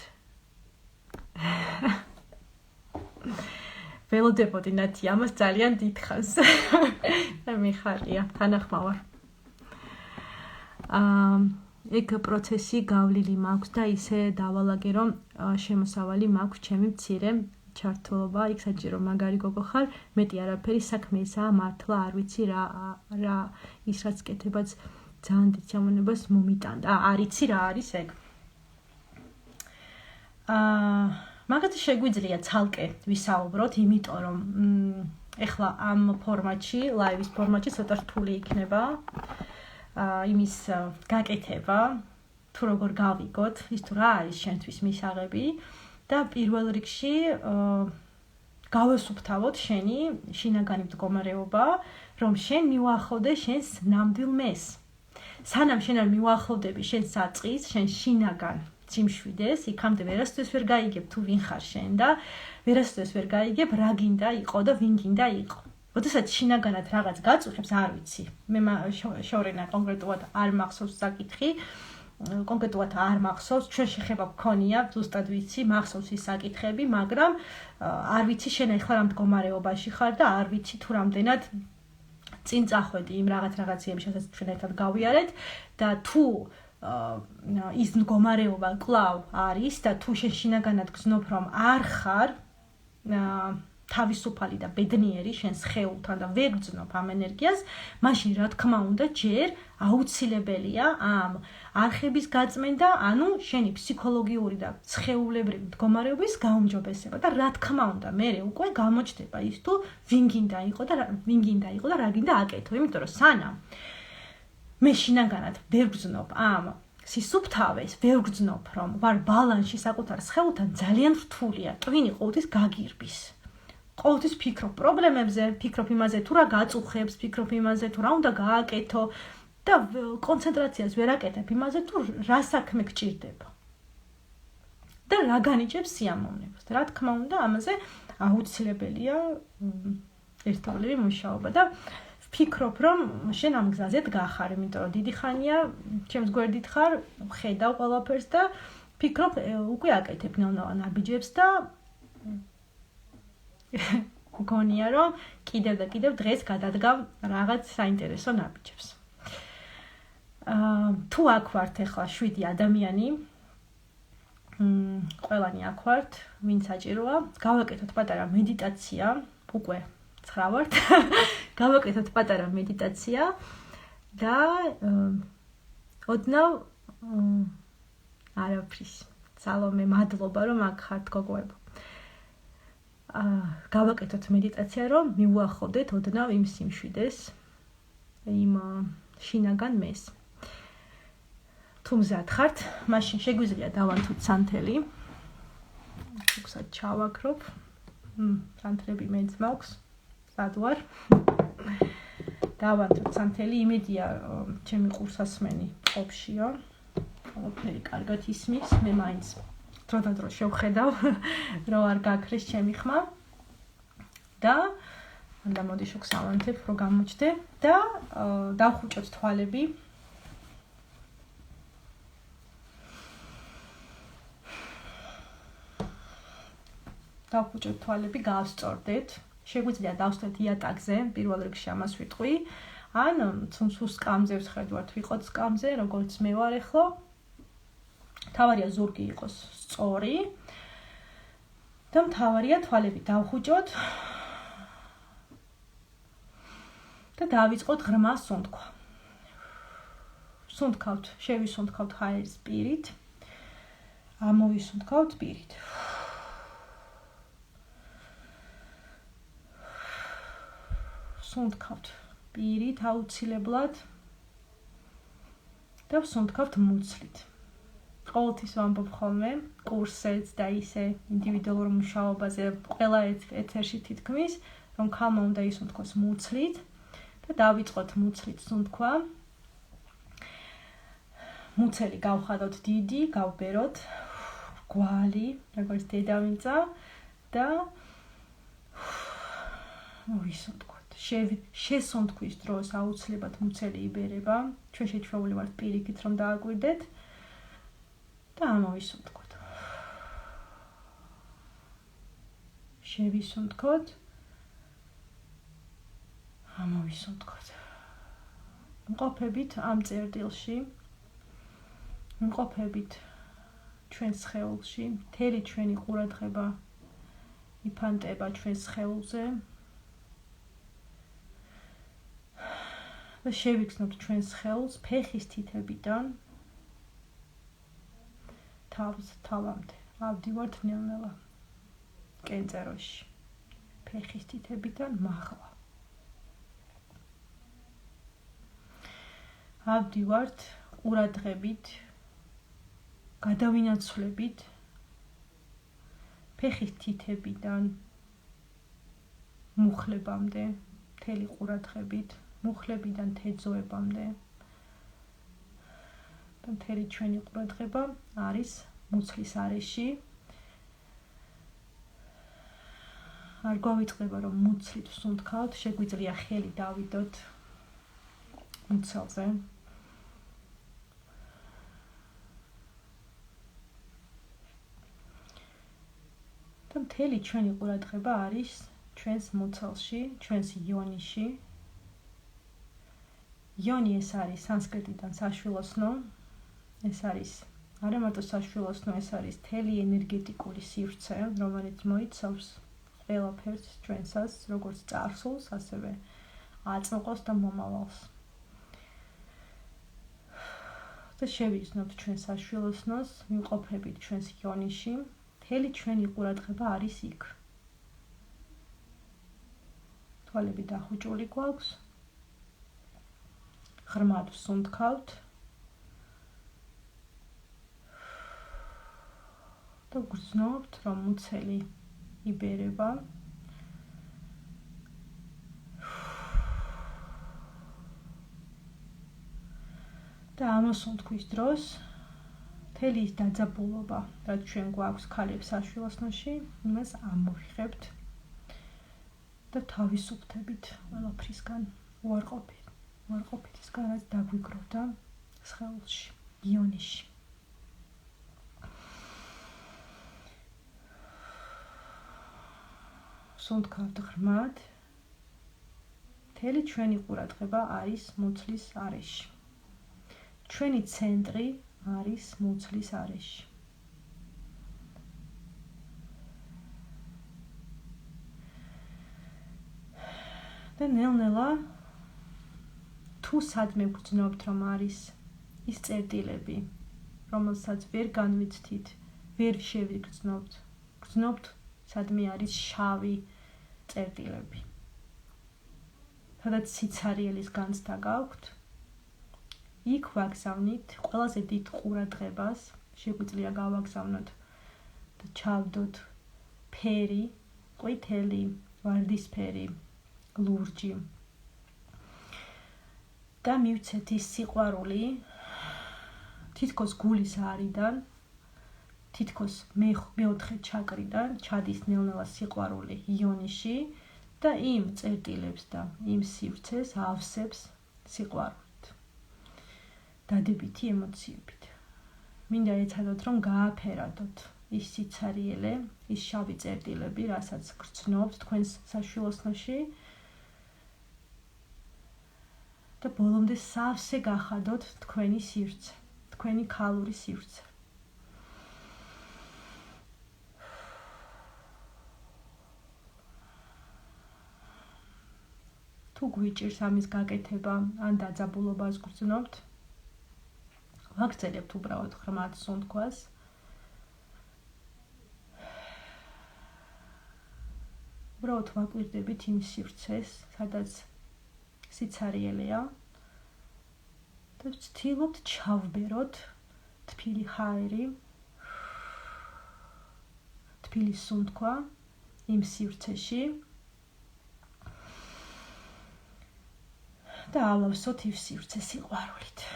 ველოდებოდი ნათია, ამას ძალიან დიდხანს. მიხარია, თანახმავარ. ეგ პროცესი გავლილი მაქვს და ისე დავალაგე, რომ შემოსავალი მაქვს ჩემი მცირე ჩართულობა, იქ საჭირო მაგარი გოგო ხარ, მეტი არაფერი საქმე ისაა, მართლა არ ვიცი რა ის რაც კეთებაც ძალიან დიდ ჩამონებას მომიტანდა. არ იცი რა არის ეგ. მაგათი შეგვიძლია ცალკე ვისაუბროთ, იმიტომ რომ ეხლა ამ ფორმატში, ლაივის ფორმატში ცოტა რთული იქნება იმის გაკეთება, თუ როგორ გავიგოთ, ის თუ რა არის შენთვის მისაღები და პირველ რიგში გავესუფთავოთ შენი შინაგანი მდგომარეობა, რომ შენ მიუახლოვდე შენს ნამდვილ მეს. სანამ შენ არ მიუახლოვდები შენს საწყის, შენ შინაგან სიმშვიდეს, იქამდე ვერასდროს ვერ გაიგებ თუ ვინ ხარ შენ და ვერასდროს ვერ გაიგებ რა გინდა იყო და ვინ გინდა იყო. როდესაც შინაგანად რაღაც გაწუხებს, არ ვიცი. მე შორენა კონკრეტულად არ მახსოვს საკითხი, კონკრეტულად არ მახსოვს, ჩვენ შეხება გქონია, ზუსტად ვიცი, მახსოვს ის საკითხები, მაგრამ არ ვიცი შენ ახლა რა მდგომარეობაში ხარ და არ ვიცი თუ რამდენად წინ წახვედი იმ რაღაცეების, რასაც ჩვენ ერთად გავიარეთ და თუ ის მდგომარეობა კლავ არის და თუ შენ შინაგანად გრძნობ, რომ არ ხარ თავისუფალი და ბედნიერი შენ სხეულთან და ვერ გრძნობ ამ ენერგიას, მაშინ რა თქმა უნდა ჯერ აუცილებელია ამ არხების გაწმენდა, ანუ შენი ფსიქოლოგიური და სხეულებრივი მდგომარეობის გაუმჯობესება და რა თქმა უნდა მე უკვე გამოჩნდება ის თუ ვინ გინდა იყო და რა გინდა აკეთო, იმიტომ რომ სანამ მე შინაგანად ვერ გრძნობ ამ სისუფთავეს, ვერ გრძნობ რომ ვარ ბალანსში საკუთარ სხეულთან, ძალიან რთულია, ტვინი ყოველთვის გაგირბის. ყოველთვის ფიქრობ პრობლემებზე, ფიქრობ იმაზე თუ რა გაწუხებს, ფიქრობ იმაზე თუ რა უნდა გააკეთო და კონცენტრაციას ვერ აკეთებ იმაზე თუ რა საქმე გჭირდება. და რა განიჭებს სიამოვნებას. რა თქმა უნდა, ამაზე აუცილებელია ერთობლივი მუშაობა და ვფიქრობ, რომ შენ ამ გზაზე დგახარ, იმიტომ რომ დიდი ხანია ჩემს გვერდით ხარ, ხედავ ყველაფერს და ვფიქრობ, უკვე აკეთებ ნელ-ნელა ნაბიჯებს და გონია რომ კიდევ და კიდევ დღეს გადადგავ რაღაც საინტერესო ნაბიჯებს. თუ აქ ვართ ახლა 7 ადამიანი, ყველანი აქ ვართ, ვინ საჭიროა, გავაკეთოთ პატარა მედიტაცია, უკვე 9 ვართ. გავაკეთოთ პატარა მედიტაცია და ოდნავ არაფრის. სალომე, მადლობა რომ აქ ხართ გოგოებო. გავაკეთოთ მედიტაცია, რომ მიუახლოვდეთ ოდნავ იმ სიმშვიდეს, იმ შინაგან მეს. თუ მზად ხართ, მაშინ შეგვიძლია დავანთოთ სანთელი. უცად ჩავაგრობ. სანთლები მეც მაქვს. სად ვარ? დავანთოთ სანთელი, იმედია ჩემი ყურსასმენი ყოფშია. ყველაფერი კარგად ისმის, მე მაინც დროდადრო შევხედავ, რომ არ გაქრეს ჩემი ხმა. და და მოდი შეგსავანთებ, რომ გამოჩდე და დავხუჭოთ თვალები. დავხუჭოთ თვალები, გავსწორდეთ. შეგვიძლია დავსვათ იატაკზე, პირველ რიგში ამას ვიტყვი. ან თუნდაც სკამზე ვხედავთ, ვიყოთ სკამზე, როგორც მე ვარ ახლა. თავარია ზურგი იყოს სწორი. და თავარია თვალები დავხუჭოთ. და დავიწყოთ ღრმა სუნთქვა. სუნთქავთ, შევისუნთქავთ ჰაერის პირით. ამოვისუნთქავთ პირით. სუნთქავთ პირით აუცილებლად და ვსუნთქავთ მუცლით. ყოველთვის ვამბობ ხოლმე კურსებს და ისე ინდივიდუალურ მუშაობაზე ყველა ეთერში თითქმის, რომ ქალმა უნდა ისუნთქოს მუცლით და დავიწყოთ მუცლით სუნთქვა. მუცელი გავხადოთ დიდი, გავბეროთ გვალი, როგორც დედამიწა და მოვისუნთქოთ. შესუნთქვის დროს აუცილებლად მუცელი იბერება. ჩვენ შეჩვეული ვართ პირიქით რომ დააკვირდეთ და ამოვისუნთქოთ. შევისუნთქოთ. ამოვისუნთქოთ. მყოფებით ამ წერტილში. მყოფებით ჩვენ სხეულში, მთელი ჩვენი ყურადღება იფანტება ჩვენ სხეულზე. და შევიგრძნობთ ჩვენ სხეულს ფეხის თითებიდან თავამდე. ავდივართ ნელ-ნელა კენწეროში. ფეხის თითებიდან მაღლა. ავდივართ ყურადღებით, გადავინაცვლებით ფეხის თითებიდან მუხლებამდე, მთელი ყურადღებით, მუხლებიდან თეძოებამდე. და მთელი ჩვენი ყურადღება არის მუცლის არეში. არ გვავიწყდება რომ მუცლით ვსუნთქავთ, შეგვიძლია ხელი დავიდოთ მუცელზე. და მთელი ჩვენი ყურადღება არის ჩვენს მუცელში, ჩვენს იონიში. იონი ეს არის სანსკრიტიდან საშვილოსნო. ეს არის არა მარტო საშვილოსნო, ეს არის მთელი ენერგეტიკული სივრცე, რომელიც მოიცავს ყველაფერს ჩვენსას, როგორც წარსულს, ასევე აწმყოს და მომავალს. და შევიგრძნობთ ჩვენ საშვილოსნოს, ვიმყოფებით ჩვენს იონიში, მთელი ჩვენი ყურადღება არის იქ. თვალები დახუჭული გვაქვს. ღრმად ვსუნთქავთ. და ვგრძნობთ, რომ მუცელი იბერება. და ამოსუნთქვის დროს მთელი ის დაძაბულობა, რაც ჩვენ გვაქვს ქალებს საშვილოსნოში, იმას ამოვიღებთ და თავისუფლდებით ყველაფრისგან, უარყოფითისგან, რაც დაგვიგროვდა სხეულში, იონიში. სუნთქავთ ღრმად. მთელი ჩვენი ყურადღება არის მუცლის არეში. ჩვენი ცენტრი არის მუცლის არეში. და ნელ-ნელა თუ სადმე გრძნობთ, რომ არის ის წერტილები, რომელსაც ვერ განვიცდით, ვერ შევიგრძნობთ. გრძნობთ, სადმე არის შავი წერტილები. სადაც სიცარიელის განცდა გაქვთ, იქ ვაგზავნით ყველაზე დიდ ყურადღებას, შეგვიძლია გავაგზავნოთ და ჩავდოთ ფერი, ყვითელი, ვარდისფერი, ლურჯი. და მივცეთ ის სიყვარული თითქოს გულის არიდან, თითქოს მეოთხე ჩაკრიდან ჩადის ნელ-ნელა სიყვარული იონიში და იმ წერტილებს და იმ სივრცეს ავსებს სიყვარულით. დადებითი ემოციებით. მინდა ეცადოთ, რომ გააფერადოთ ის სიცარიელე, ის შავი წერტილები, რასაც გრძნობთ თქვენს საშვილოსნოში და ბოლომდე სავსე გახადოთ თქვენი სივრცე, თქვენი ქალური სივრცე. თუ გვიჭირს ამის გაკეთება, ან დაძაბულობას გრძნობთ, ვაგრძელებთ უბრალოდ ღრმად სუნთქვას. უბრალოდ ვაკვირდებით იმ სივრცეს, სადაც სიცარიელეა და ვცდილობთ ჩავბეროთ თბილი ჰაერი, თბილი სუნთქვა იმ სივრცეში და ავავსოთ იმ სივრცეს სიყვარულით.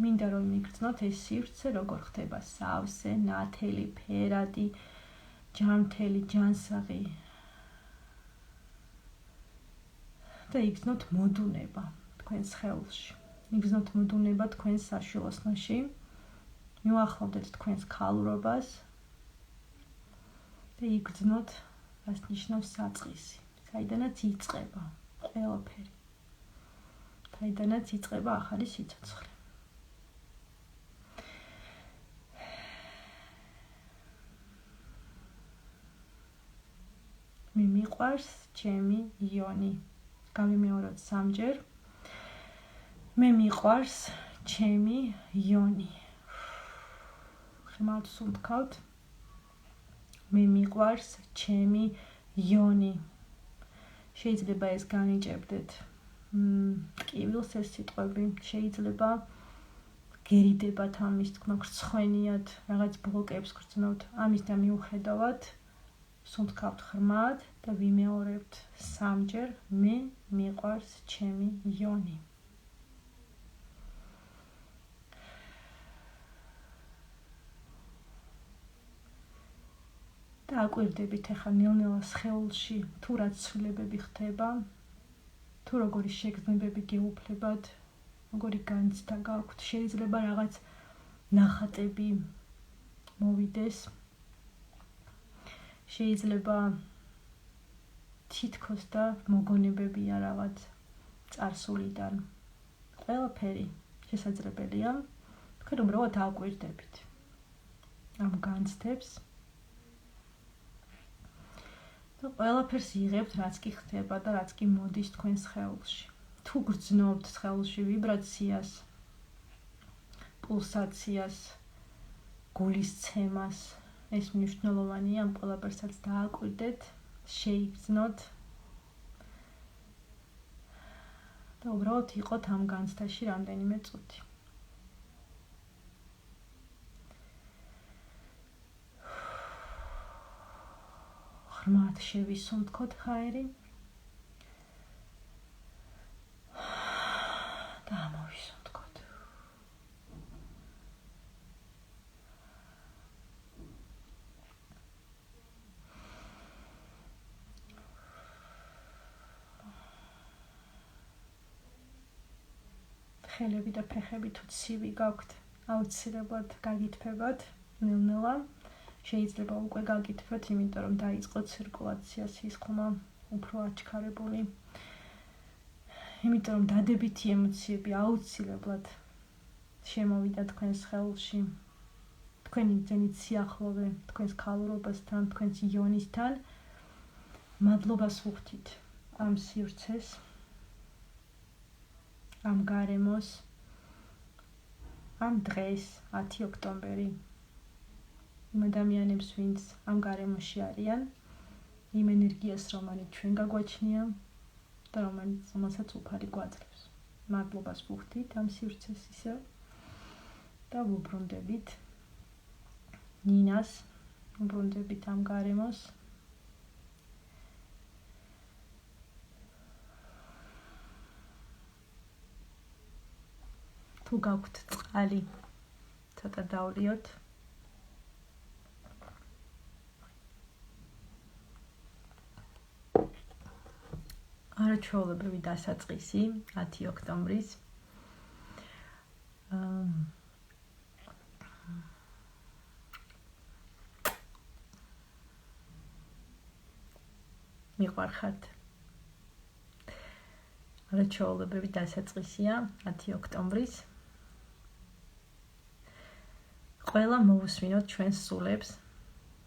მინდა რომ მიგრძნოთ ეს სივრცე, როგორ ხდება სავსე, ნათელი, ფერადი, ჯანმრთელი, ჯანსაღი და იგრძნოთ მოდუნება თქვენ სხეულში. იგრძნოთ მოდუნება თქვენს საშვილოსნოში, მივახლოვდეთ თქვენს ქალურობას და იგრძნოთ, რას ნიშნავს საწყისი, საიდანაც იწყება ყველაფერი, საიდანაც იწყება ახალი სიცოცხლე. მე მიყვარს ჩემი იონი. გავიმეოროთ 3-ჯერ. მე მიყვარს ჩემი იონი. ღრმად სუნთქავთ. მე მიყვარს ჩემი იონი. შეიძლება ეს განიჭებდეთ ტკივილს ეს სიტყვები, შეიძლება გერიდებათ ამის თქმა, გრცხვენიათ, რაღაც ბლოკებს გრძნობთ. ამის და მიუხედავად სუნთქავთ ღრმად და ვიმეორებთ 3-ჯერ. მე მიყვარს ჩემი იონი. და აკვირდებით ახლა ნელ-ნელა სხეულში თუ რა ცვლილებები ხდება, თუ როგორი შეგრძნებები გეუფლებათ, როგორი განცდა გაქვთ, შეიძლება რაღაც ნახატები მოვიდეს, შეიძლება თითქოს და მოგონებებია რაღაც წარსულიდან. ყველაფერი შესაძლებელია. თქვენ უბრალოდ აკვირდებით ამ განცდებს და ყველაფერს იღებთ, რაც კი ხდება და რაც კი მოდის თქვენ სხეულში. თუ გრძნობთ სხეულში ვიბრაციას, პულსაციას, გულის ცემას, ეს მნიშვნელოვანია, ამ ყველაფერსაც დააკვირდეთ, შეიგრძნოთ და უბრალოდ იყოთ ამ განცდაში რამდენიმე წუთი. ღრმად შევისუნთქოთ ჰაერი და ამოვისუნთქოთ. ხელები და ფეხები თუ ცივი გაქვთ, აუცილებლად გაგითბებათ ნელ-ნელა. შეიძლება უკვე გაგითბოთ, იმიტომ რომ დაიწყო ცირკულაცია, სისხლმა უფრო აჩქარებული. იმიტომ რომ დადებითი ემოციები აუცილებლად შემოვიდა თქვენს სხეულში. თქვენი ძენით სიახლოვე, თქვენს ქალურობასთან, თქვენს იონისთან. მადლობას ვუხდით ამ სივრცეს, ამ გარემოს, ამ დღეს, 10 ოქტომბერი. იმ ადამიანებს, ვინც ამ გარემოში არიან, იმ ენერგიას, რომელიც ჩვენ გაგვაჩნია, და რომელსაც უფალი გვაძლევს. მადლობას ვუხდით ამ სივრცეს ისევ და ვუბრუნდებით ნინას, ვუბრუნდებით ამ გარემოს. თუ გაქვთ წყალი, ცოტა დავლიოთ. არაჩვეულებრივი დასაწყისი 10 ოქტომბრის. მიყვარხართ. არაჩვეულებრივი დასაწყისია 10 ოქტომბრის. ყველა მოვუსმინოთ ჩვენს სულებს,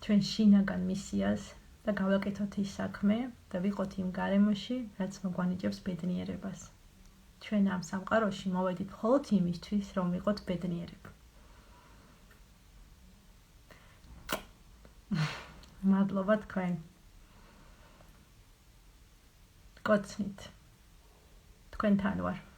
ჩვენ შინაგან მისიას და გავაკეთოთ ის საქმე და ვიყოთ იმ გარემოში, რაც მოგვანიჭებს ბედნიერებას. ჩვენ ამ სამყაროში მოვედით მხოლოდ იმისთვის, რომ ვიყოთ ბედნიერები. მადლობა თქვენ. გოცნით. თქვენთან ვარ.